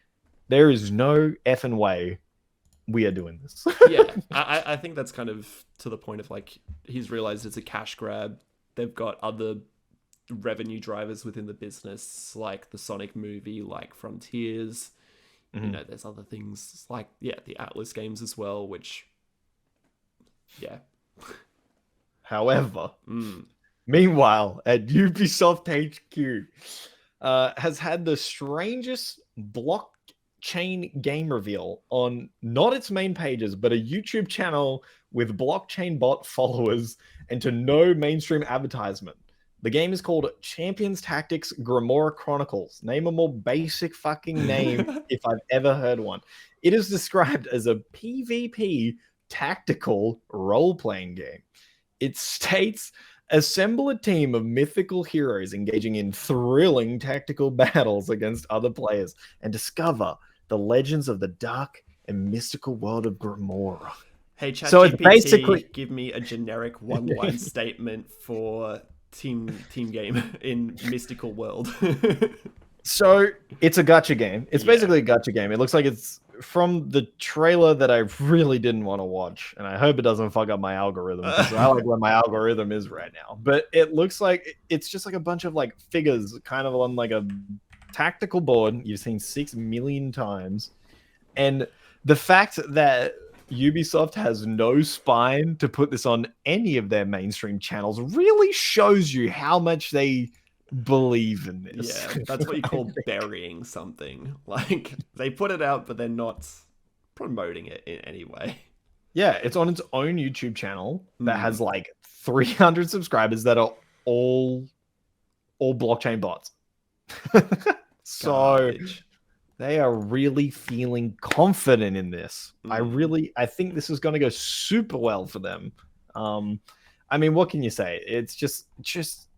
Speaker 2: there is no effing way we are doing this.
Speaker 1: Yeah, I think that's kind of to the point of like, he's realized it's a cash grab. They've got other revenue drivers within the business, like the Sonic movie, like Frontiers. You know, there's other things like the Atlas games as well, which
Speaker 2: However, meanwhile, at Ubisoft HQ has had the strangest blockchain game reveal on not its main pages, but a YouTube channel with blockchain bot followers and to no mainstream advertisement. The game is called Champions Tactics Grimoire Chronicles. Name a more basic fucking name if I've ever heard one. It is described as a PvP tactical role-playing game. It states, assemble a team of mythical heroes engaging in thrilling tactical battles against other players and discover the legends of the dark and mystical world of Grimoire.
Speaker 1: Hey, ChatGPT,
Speaker 2: so it's basically...
Speaker 1: give me a generic one-line statement for team game in mystical world.
Speaker 2: So it's a gacha game. It's basically a gacha game. It looks like it's from the trailer that I really didn't want to watch, and I hope it doesn't fuck up my algorithm, because I like where my algorithm is right now. But it looks like it's just like a bunch of like figures kind of on like a tactical board you've seen 6 million times, and the fact that Ubisoft has no spine to put this on any of their mainstream channels really shows you how much they believe in this.
Speaker 1: Yeah, that's what you call burying something. Like, they put it out, but they're not promoting it in any way.
Speaker 2: Yeah, it's on its own YouTube channel that has like 300 subscribers that are all blockchain bots. So
Speaker 1: Garbage.
Speaker 2: they are really feeling confident in this. I think this is going to go super well for them. I mean, what can you say? It's just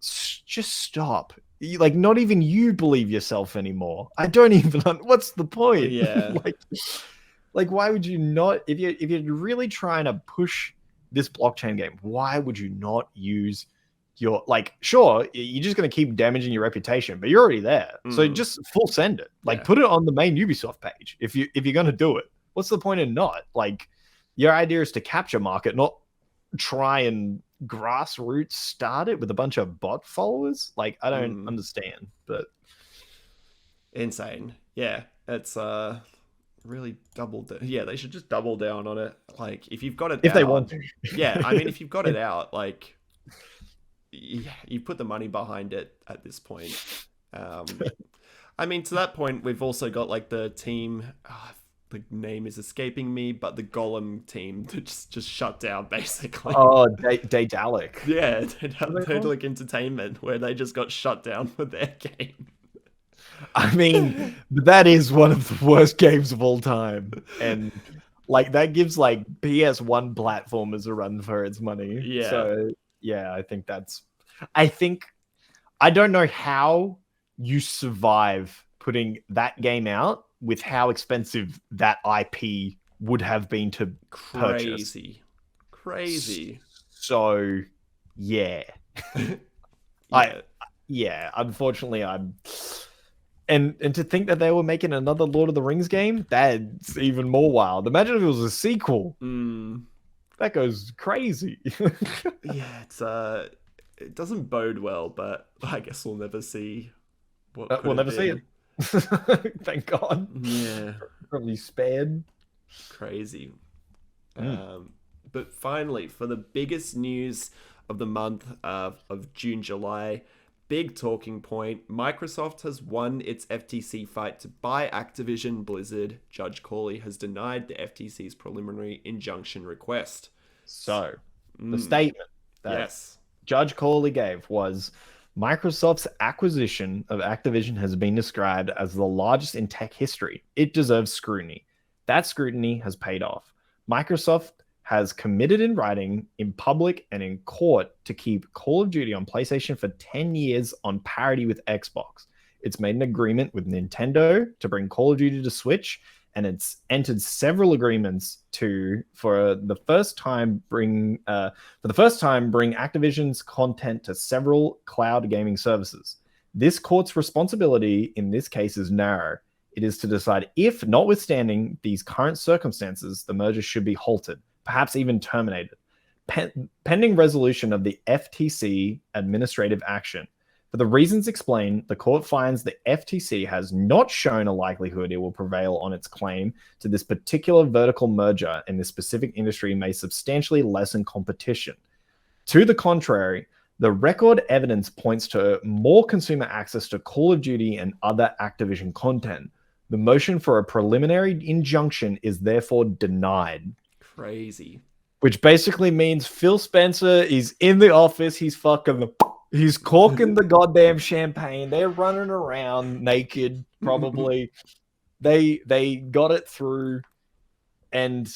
Speaker 2: stop. Like, not even you believe yourself anymore. I don't even. What's the point?
Speaker 1: Yeah.
Speaker 2: like, why would you not? If you're really trying to push this blockchain game, why would you not use your, like, sure, you're just going to keep damaging your reputation, but you're already there. So just full send it. Like, put it on the main Ubisoft page if you're going to do it. What's the point in not? Like, your idea is to capture market, not try and grassroots start it with a bunch of bot followers. Like, I don't understand, but
Speaker 1: insane. Yeah, it's really yeah, they should just double down on it. Like, if you've got it
Speaker 2: if
Speaker 1: out,
Speaker 2: they want to.
Speaker 1: Yeah, I mean, if you've got it out, like, yeah, you put the money behind it at this point. I mean, to that point, we've also got like the team. The name is escaping me, but the Gollum team that just shut down basically.
Speaker 2: Oh, Daedelic.
Speaker 1: Yeah, Daedelic Entertainment, where they just got shut down for their game.
Speaker 2: I mean, that is one of the worst games of all time, and like that gives like PS1 platformers a run for its money.
Speaker 1: Yeah.
Speaker 2: So yeah, I don't know how you survive putting that game out with how expensive that IP would have been to purchase.
Speaker 1: Crazy.
Speaker 2: So yeah. Unfortunately, and to think that they were making another Lord of the Rings game, that's even more wild. Imagine if it was a sequel. That goes crazy.
Speaker 1: Yeah, it doesn't bode well, but I guess we'll never see what
Speaker 2: we'll never see it. Thank God.
Speaker 1: Yeah.
Speaker 2: Probably spared.
Speaker 1: Crazy. But finally, for the biggest news of the month of June, July, big talking point, Microsoft has won its FTC fight to buy Activision Blizzard. Judge Corley has denied the FTC's preliminary injunction request.
Speaker 2: So, the statement that
Speaker 1: yes,
Speaker 2: Judge Corley gave was, Microsoft's acquisition of Activision has been described as the largest in tech history. It deserves scrutiny. That scrutiny has paid off. Microsoft has committed in writing, in public, and in court to keep Call of Duty on PlayStation for 10 years on parity with Xbox. It's made an agreement with Nintendo to bring Call of Duty to Switch, and it's entered several agreements to, for the first time, bring Activision's content to several cloud gaming services. This court's responsibility in this case is narrow. It is to decide if, notwithstanding these current circumstances, the merger should be halted, perhaps even terminated, pending resolution of the FTC administrative action. For the reasons explained, the court finds the FTC has not shown a likelihood it will prevail on its claim to this particular vertical merger in this specific industry may substantially lessen competition. To the contrary, the record evidence points to more consumer access to Call of Duty and other Activision content. The motion for a preliminary injunction is therefore denied.
Speaker 1: Crazy.
Speaker 2: Which basically means Phil Spencer is in the office. He's corking the goddamn champagne. They're running around naked, probably. They got it through. And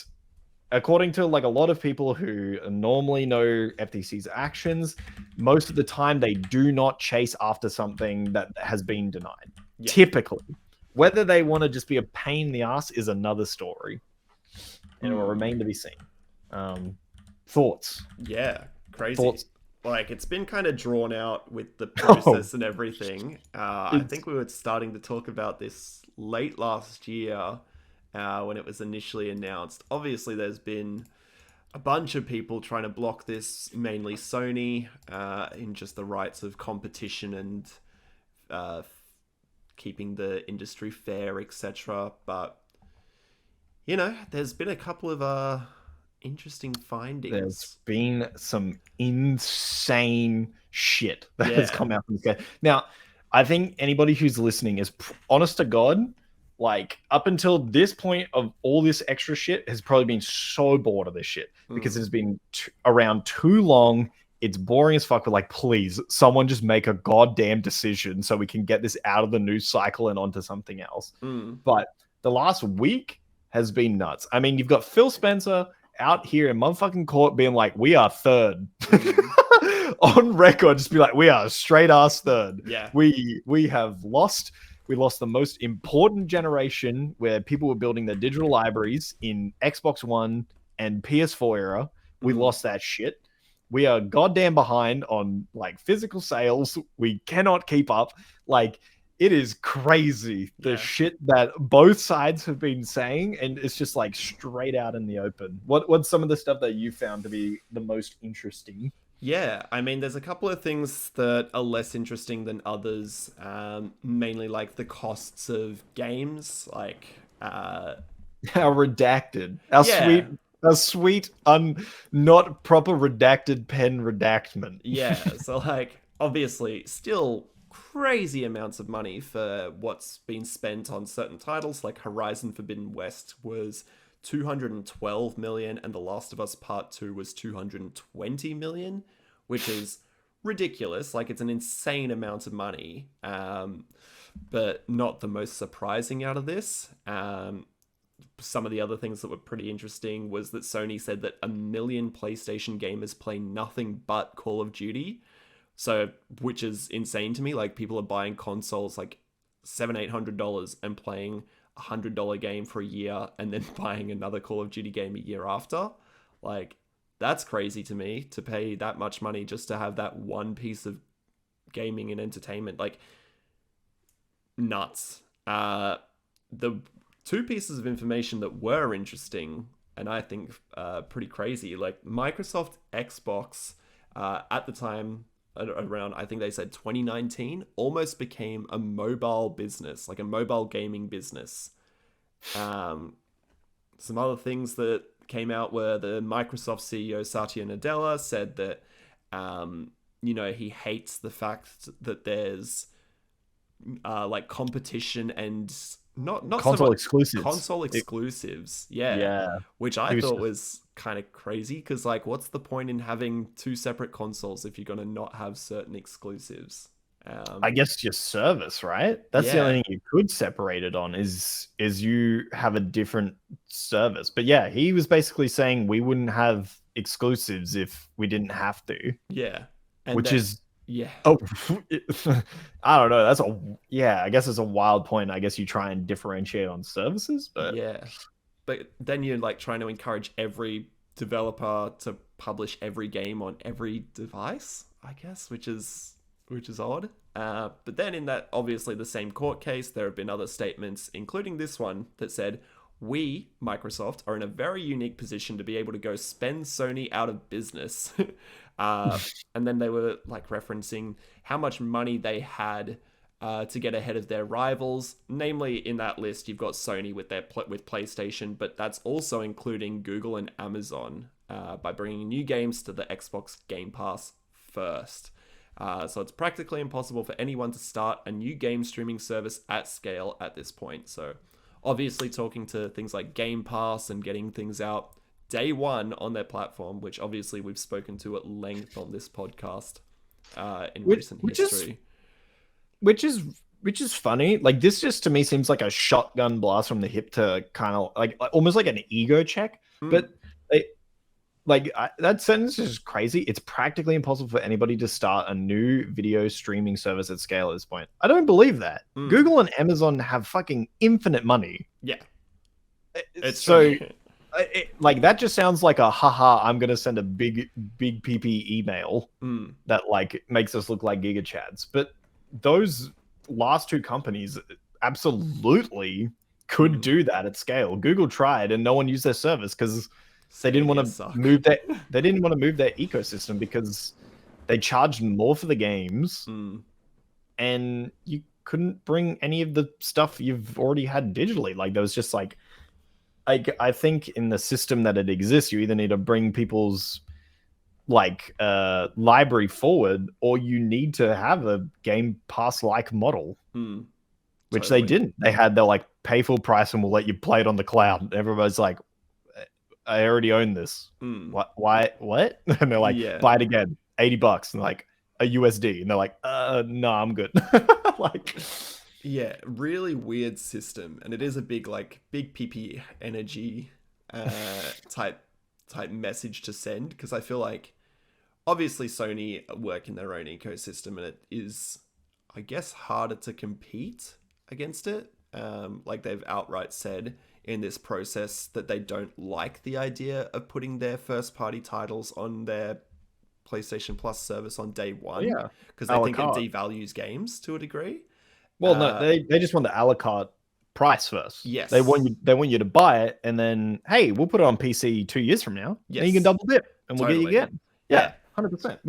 Speaker 2: according to like a lot of people who normally know FTC's actions, most of the time they do not chase after something that has been denied. Yeah. Typically. Whether they want to just be a pain in the ass is another story. And it will remain to be seen. Thoughts?
Speaker 1: Yeah, crazy.
Speaker 2: Thoughts?
Speaker 1: Like, it's been kind of drawn out with the process and everything. I think we were starting to talk about this late last year when it was initially announced. Obviously, there's been a bunch of people trying to block this, mainly Sony, in just the rights of competition and keeping the industry fair, etc. But there's been a couple of interesting findings.
Speaker 2: There's been some insane shit that has come out from this game. Now, I think anybody who's listening is honest to God, like up until this point of all this extra shit has probably been so bored of this shit because it's been around too long. It's boring as fuck. But like, please, someone just make a goddamn decision so we can get this out of the news cycle and onto something else. But the last week has been nuts. I mean, you've got Phil Spencer out here in motherfucking court being like, we are third. On record, just be like, we are straight ass third.
Speaker 1: Yeah.
Speaker 2: We have lost. We lost the most important generation where people were building their digital libraries in Xbox One and PS4 era. We lost that shit. We are goddamn behind on like physical sales. We cannot keep up. Like, it is crazy the shit that both sides have been saying, and it's just like straight out in the open. What's some of the stuff that you found to be the most interesting?
Speaker 1: Yeah, I mean, there's a couple of things that are less interesting than others. Mainly like the costs of games, like
Speaker 2: our redacted, our sweet, not proper redacted pen redactment.
Speaker 1: Yeah, so like obviously still crazy amounts of money for what's been spent on certain titles. Like Horizon Forbidden West was 212 million, and The Last of Us Part 2 was 220 million, which is ridiculous. Like, it's an insane amount of money, but not the most surprising out of this. Some of the other things that were pretty interesting was that Sony said that 1 million PlayStation gamers play nothing but Call of Duty. So, which is insane to me. Like, people are buying consoles like $700-800 and playing $100 game for a year and then buying another Call of Duty game a year after. Like, that's crazy to me, to pay that much money just to have that one piece of gaming and entertainment. Like, nuts. The two pieces of information that were interesting and I think pretty crazy, like Microsoft Xbox at the time, around, I think they said 2019, almost became a mobile business, like a mobile gaming business. Some other things that came out were the Microsoft CEO Satya Nadella said that, he hates the fact that there's like competition and not
Speaker 2: console
Speaker 1: so
Speaker 2: exclusives.
Speaker 1: Console exclusives, yeah. Which I thought was kind of crazy because, like, what's the point in having two separate consoles if you're gonna not have certain exclusives?
Speaker 2: I guess your service, right? That's the only thing you could separate it on is you have a different service. But yeah, he was basically saying we wouldn't have exclusives if we didn't have to.
Speaker 1: Yeah,
Speaker 2: Oh, I don't know. I guess it's a wild point. I guess you try and differentiate on services, but
Speaker 1: but then you're like trying to encourage every developer to publish every game on every device, I guess, which is odd. But then in that, obviously the same court case, there have been other statements, including this one that said, we, Microsoft, are in a very unique position to be able to go spend Sony out of business. And then they were like referencing how much money they had to get ahead of their rivals. Namely, in that list, you've got Sony with with PlayStation, but that's also including Google and Amazon by bringing new games to the Xbox Game Pass first. So it's practically impossible for anyone to start a new game streaming service at scale at this point. So obviously talking to things like Game Pass and getting things out day one on their platform, which obviously we've spoken to at length on this podcast in recent history.
Speaker 2: Which is funny. Like, this just to me seems like a shotgun blast from the hip to kind of like almost like an ego check. But that sentence is just crazy. It's practically impossible for anybody to start a new video streaming service at scale at this point. I don't believe that. Google and Amazon have fucking infinite money.
Speaker 1: Yeah.
Speaker 2: It's so like that just sounds like a haha, I'm gonna send a big PP email that like makes us look like Giga Chads. But those last two companies absolutely could do that at scale. Google tried and no one used their service because they didn't want to move that. They didn't want to move their ecosystem because they charged more for the games, and couldn't bring any of the stuff you've already had digitally. Like there was just like I think in the system that it exists, you either need to bring people's like library forward, or you need to have a Game Pass like model, which they didn't. They had their like pay full price and we'll let you play it on the cloud. Everybody's like, I already own this. What? Why? What? And they're like, buy it again, $80, and like a USD, and they're like, no, I'm good. Like,
Speaker 1: yeah, really weird system, and it is a big PP energy type message to send, because I feel like obviously Sony work in their own ecosystem, and it is, I guess, harder to compete against it. Like they've outright said in this process that they don't like the idea of putting their first party titles on their PlayStation Plus service on day one, because they think it devalues games to a degree.
Speaker 2: Well, no, they just want the a la carte price first.
Speaker 1: Yes,
Speaker 2: they want you to buy it, and then hey, we'll put it on PC 2 years from now. Yes, and you can double dip, and we'll get you again. Yeah, 100%.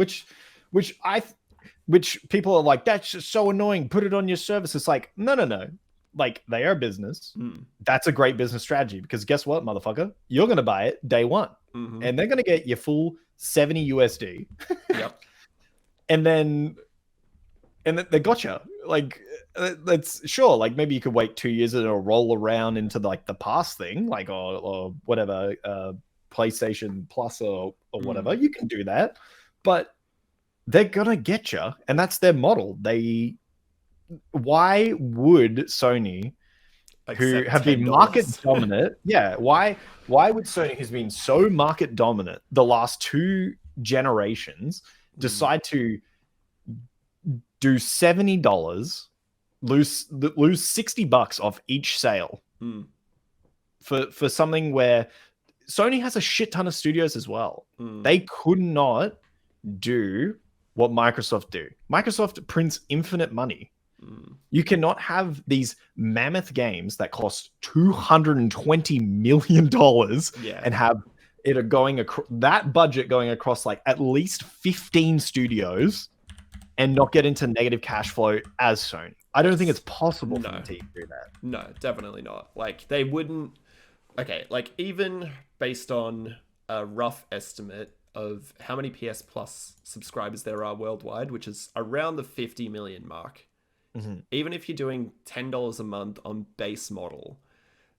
Speaker 2: Which people are like, that's just so annoying. Put it on your service. It's like, no. Like, they are a business. That's a great business strategy, because guess what, motherfucker? You're going to buy it day one, and they're going to get your full 70 USD.
Speaker 1: Yep.
Speaker 2: and they gotcha. Like, that's sure. Like, maybe you could wait 2 years and it'll roll around into like the past thing, like or whatever, PlayStation Plus or whatever. You can do that, but they're gonna get you, and that's their model. Why would Sony, who have been market dominant, why would Sony, who's been so market dominant the last 2 generations, decide to do $70, lose $60 off each sale for something where Sony has a shit ton of studios as well. They could not do what Microsoft do. Microsoft prints infinite money. You cannot have these mammoth games that cost $220 million and have it going that budget going across like at least 15 studios and not get into negative cash flow as Sony. I don't think it's possible for them to do that.
Speaker 1: No, definitely not. Like, they wouldn't. Okay, like, even based on a rough estimate of how many PS Plus subscribers there are worldwide, which is around the 50 million mark. Even if you're doing $10 a month on base model,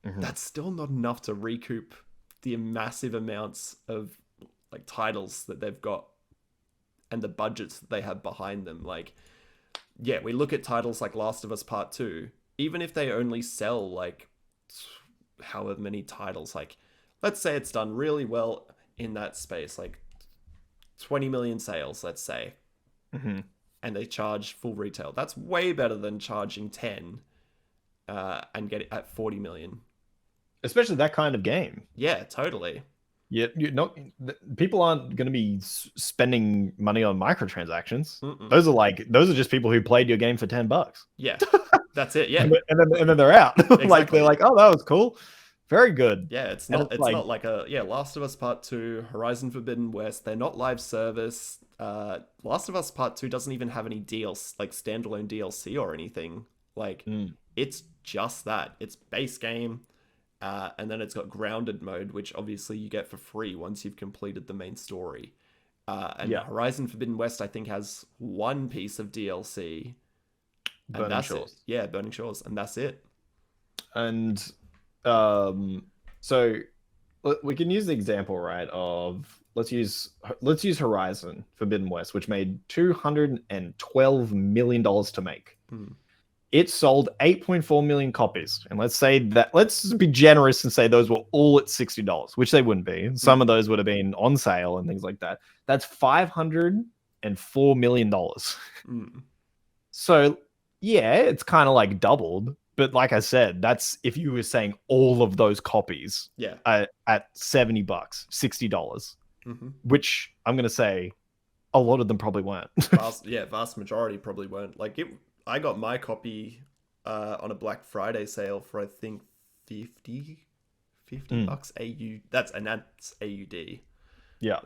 Speaker 1: that's still not enough to recoup the massive amounts of like titles that they've got and the budgets that they have behind them. Like, yeah, we look at titles like Last of Us Part 2, even if they only sell like however many titles, like let's say it's done really well in that space, like 20 million sales, let's say. And they charge full retail. That's way better than charging 10 and get it at 40 million.
Speaker 2: Especially that kind of game.
Speaker 1: Yeah, totally.
Speaker 2: Yeah, people aren't going to be spending money on microtransactions. Those are just people who played your game for $10.
Speaker 1: Yeah, that's it. Yeah,
Speaker 2: and then they're out. Exactly. Like they're like, oh, that was cool. Very good.
Speaker 1: Yeah, it's not like Last of Us Part 2, Horizon Forbidden West. They're not live service. Last of Us Part 2 doesn't even have any DLC, like standalone DLC or anything. Like it's just that. It's base game, and then it's got grounded mode, which obviously you get for free once you've completed the main story. And Horizon Forbidden West, I think, has one piece of DLC. Burning Shores. Yeah, Burning Shores, and that's it.
Speaker 2: And so we can use the example, right, of let's use Horizon Forbidden West, which made $212 million to make. It sold 8.4 million copies, and let's be generous and say those were all at $60, which they wouldn't be. Some of those would have been on sale and things like that. That's $504 million. So yeah, it's kind of like doubled. But like I said, that's if you were saying all of those copies at $70, $60, which I'm going to say a lot of them probably weren't.
Speaker 1: Vast majority probably weren't. Like I got my copy on a Black Friday sale for I think $50 AU. That's AUD.
Speaker 2: Yeah.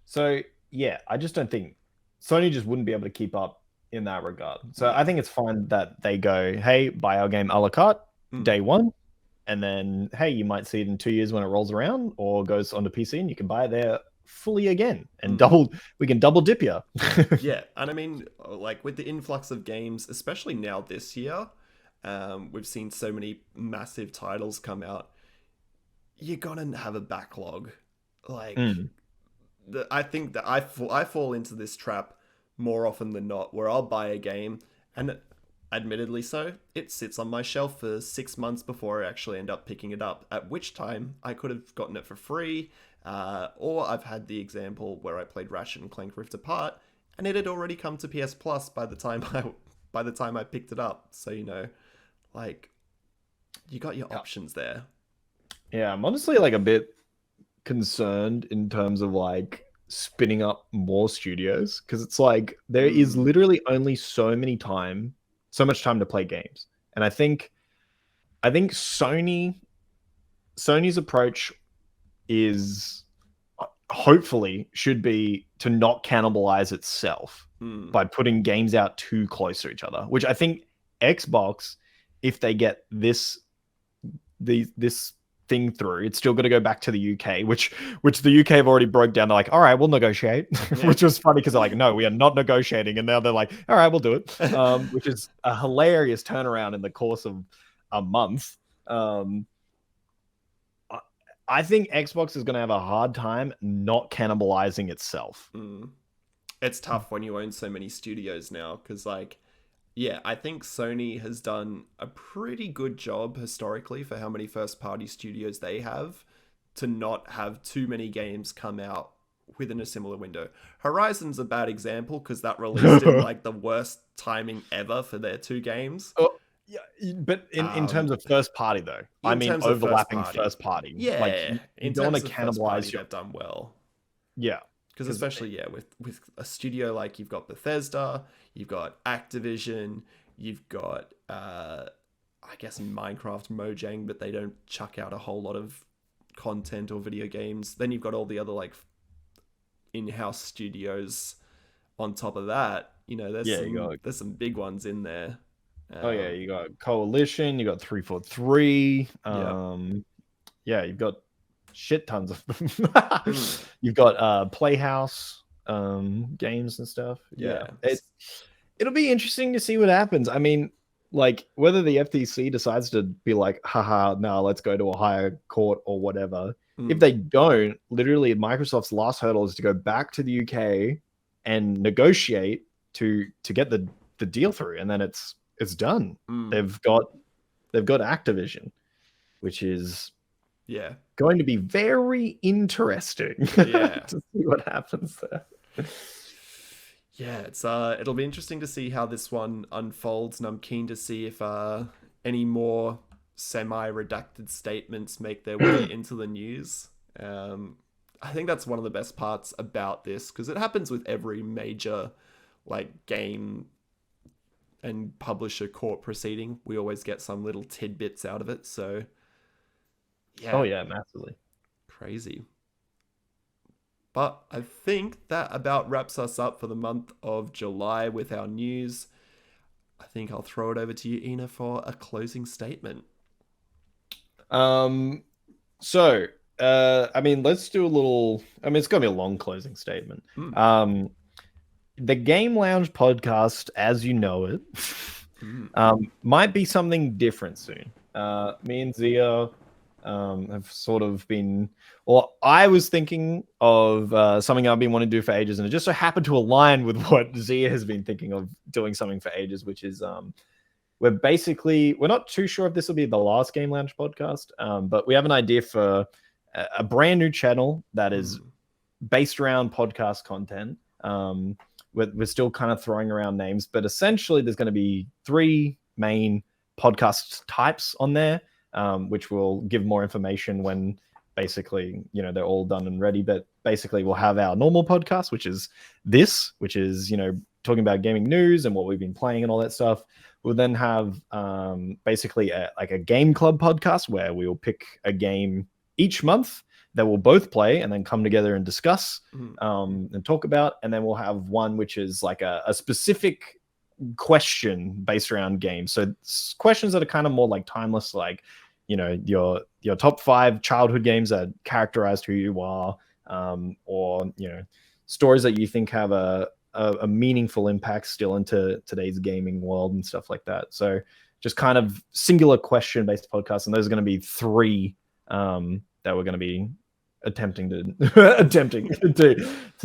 Speaker 1: So
Speaker 2: yeah, I just don't think Sony just wouldn't be able to keep up in that regard. So I think it's fine that they go, hey, buy our game a la carte day one, and then hey, you might see it in 2 years when it rolls around or goes onto PC, and you can buy it there fully again and we can double dip you.
Speaker 1: Yeah, and I mean, like with the influx of games, especially now this year, we've seen so many massive titles come out. You're gonna have a backlog. Like, I think that I fall into this trap more often than not, where I'll buy a game, and admittedly so, it sits on my shelf for 6 months before I actually end up picking it up, at which time I could have gotten it for free, or I've had the example where I played Ratchet and Clank Rift Apart, and it had already come to PS Plus by the time I picked it up. So, you know, like, you got your options there.
Speaker 2: Yeah, I'm honestly like a bit concerned in terms of like spinning up more studios, because it's like there is literally only so much time to play games. And I think Sony's approach is hopefully should be to not cannibalize itself by putting games out too close to each other, which I think Xbox, if they get this thing through, it's still going to go back to the UK, which the UK have already broke down. They're like, all right, we'll negotiate, which was funny because they're like, no, we are not negotiating, and now they're like, all right, we'll do it, which is a hilarious turnaround in the course of a month. I think Xbox is going to have a hard time not cannibalizing itself.
Speaker 1: It's tough when you own so many studios now, because like, yeah, I think Sony has done a pretty good job historically for how many first-party studios they have to not have too many games come out within a similar window. Horizon's a bad example because that released in like the worst timing ever for their 2 games.
Speaker 2: Oh, yeah, but in terms of first-party though, I mean overlapping first-party.
Speaker 1: Yeah,
Speaker 2: like, you don't want to cannibalize.
Speaker 1: They've done well.
Speaker 2: Yeah.
Speaker 1: Because especially, with a studio like you've got Bethesda, you've got Activision, you've got, I guess, Minecraft, Mojang, but they don't chuck out a whole lot of content or video games. Then you've got all the other, like, in-house studios on top of that. You know, there's some big ones in there.
Speaker 2: You got Coalition, you got 343. Yeah, you've got shit tons of them. You've got Playhouse games and stuff. It'll be interesting to see what happens. I mean, like, whether the FTC decides to be like, haha, no, let's go to a higher court or whatever. If they don't, literally Microsoft's last hurdle is to go back to the UK and negotiate to get the deal through, and then it's done. They've got Activision, which is going to be very interesting to see what happens there.
Speaker 1: Yeah, it'll be interesting to see how this one unfolds, and I'm keen to see if any more semi-redacted statements make their way into the news. I think that's one of the best parts about this, because it happens with every major like game and publisher court proceeding. We always get some little tidbits out of it, so yeah.
Speaker 2: Oh yeah, massively.
Speaker 1: Crazy. But I think that about wraps us up for the month of July with our news. I think I'll throw it over to you, Eenaa, for a closing statement.
Speaker 2: I mean, let's do a little... I mean, it's going to be a long closing statement. The Game Lounge podcast, as you know it, might be something different soon. Me and Zia have sort of been... Well, I was thinking of something I've been wanting to do for ages, and it just so happened to align with what Zia has been thinking of doing something for ages, which is we're not too sure if this will be the last Game Lounge podcast, but we have an idea for a brand new channel that is based around podcast content. We're still kind of throwing around names, but essentially there's going to be 3 main podcast types on there, which will give more information when basically, you know, they're all done and ready. But basically we'll have our normal podcast, which is, you know, talking about gaming news and what we've been playing and all that stuff. We'll then have basically a game club podcast where we will pick a game each month that we'll both play and then come together and discuss and talk about. And then we'll have one which is like a specific question based around games. So questions that are kind of more like timeless, like, you know, your top 5 childhood games that characterized who you are, or, you know, stories that you think have a meaningful impact still into today's gaming world and stuff like that. So just kind of singular question based podcasts, and those are going to be 3 that we're going to be attempting to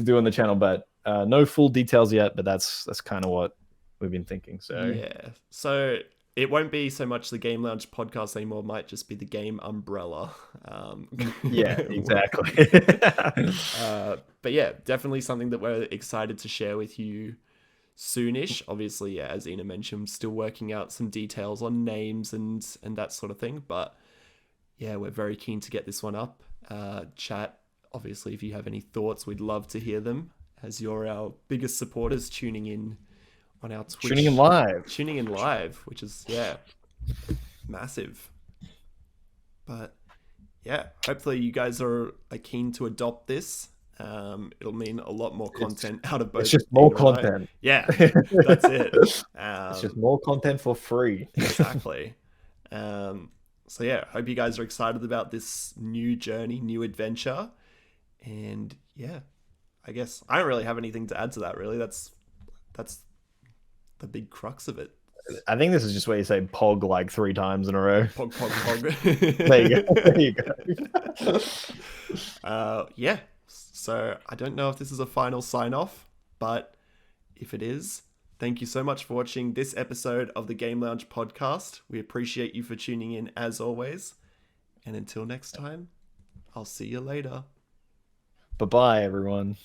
Speaker 2: do on the channel, but no full details yet, but that's kind of what we've been thinking. So
Speaker 1: yeah, so it won't be so much the Game Lounge podcast anymore. It might just be the game umbrella.
Speaker 2: Yeah, exactly.
Speaker 1: But yeah, definitely something that we're excited to share with you soonish. Obviously, yeah, as Eenaa mentioned, still working out some details on names and that sort of thing, but yeah, we're very keen to get this one up. Chat, obviously, if you have any thoughts, we'd love to hear them, as you're our biggest supporters tuning in on our Twitch.
Speaker 2: Tuning in live,
Speaker 1: which is, yeah, massive. But yeah, hopefully you guys are keen to adopt this. It'll mean a lot more content out of both.
Speaker 2: It's just more content.
Speaker 1: Yeah, that's it.
Speaker 2: It's just more content for free.
Speaker 1: Exactly. So yeah, hope you guys are excited about this new journey, new adventure. And yeah, I guess I don't really have anything to add to that, really. That's the big crux of it.
Speaker 2: I think this is just where you say pog like 3 times in a row.
Speaker 1: Pog, pog, pog.
Speaker 2: There you go.
Speaker 1: Yeah. So I don't know if this is a final sign off, but if it is, thank you so much for watching this episode of the Game Lounge podcast. We appreciate you for tuning in as always. And until next time, I'll see you later.
Speaker 2: Bye-bye, everyone.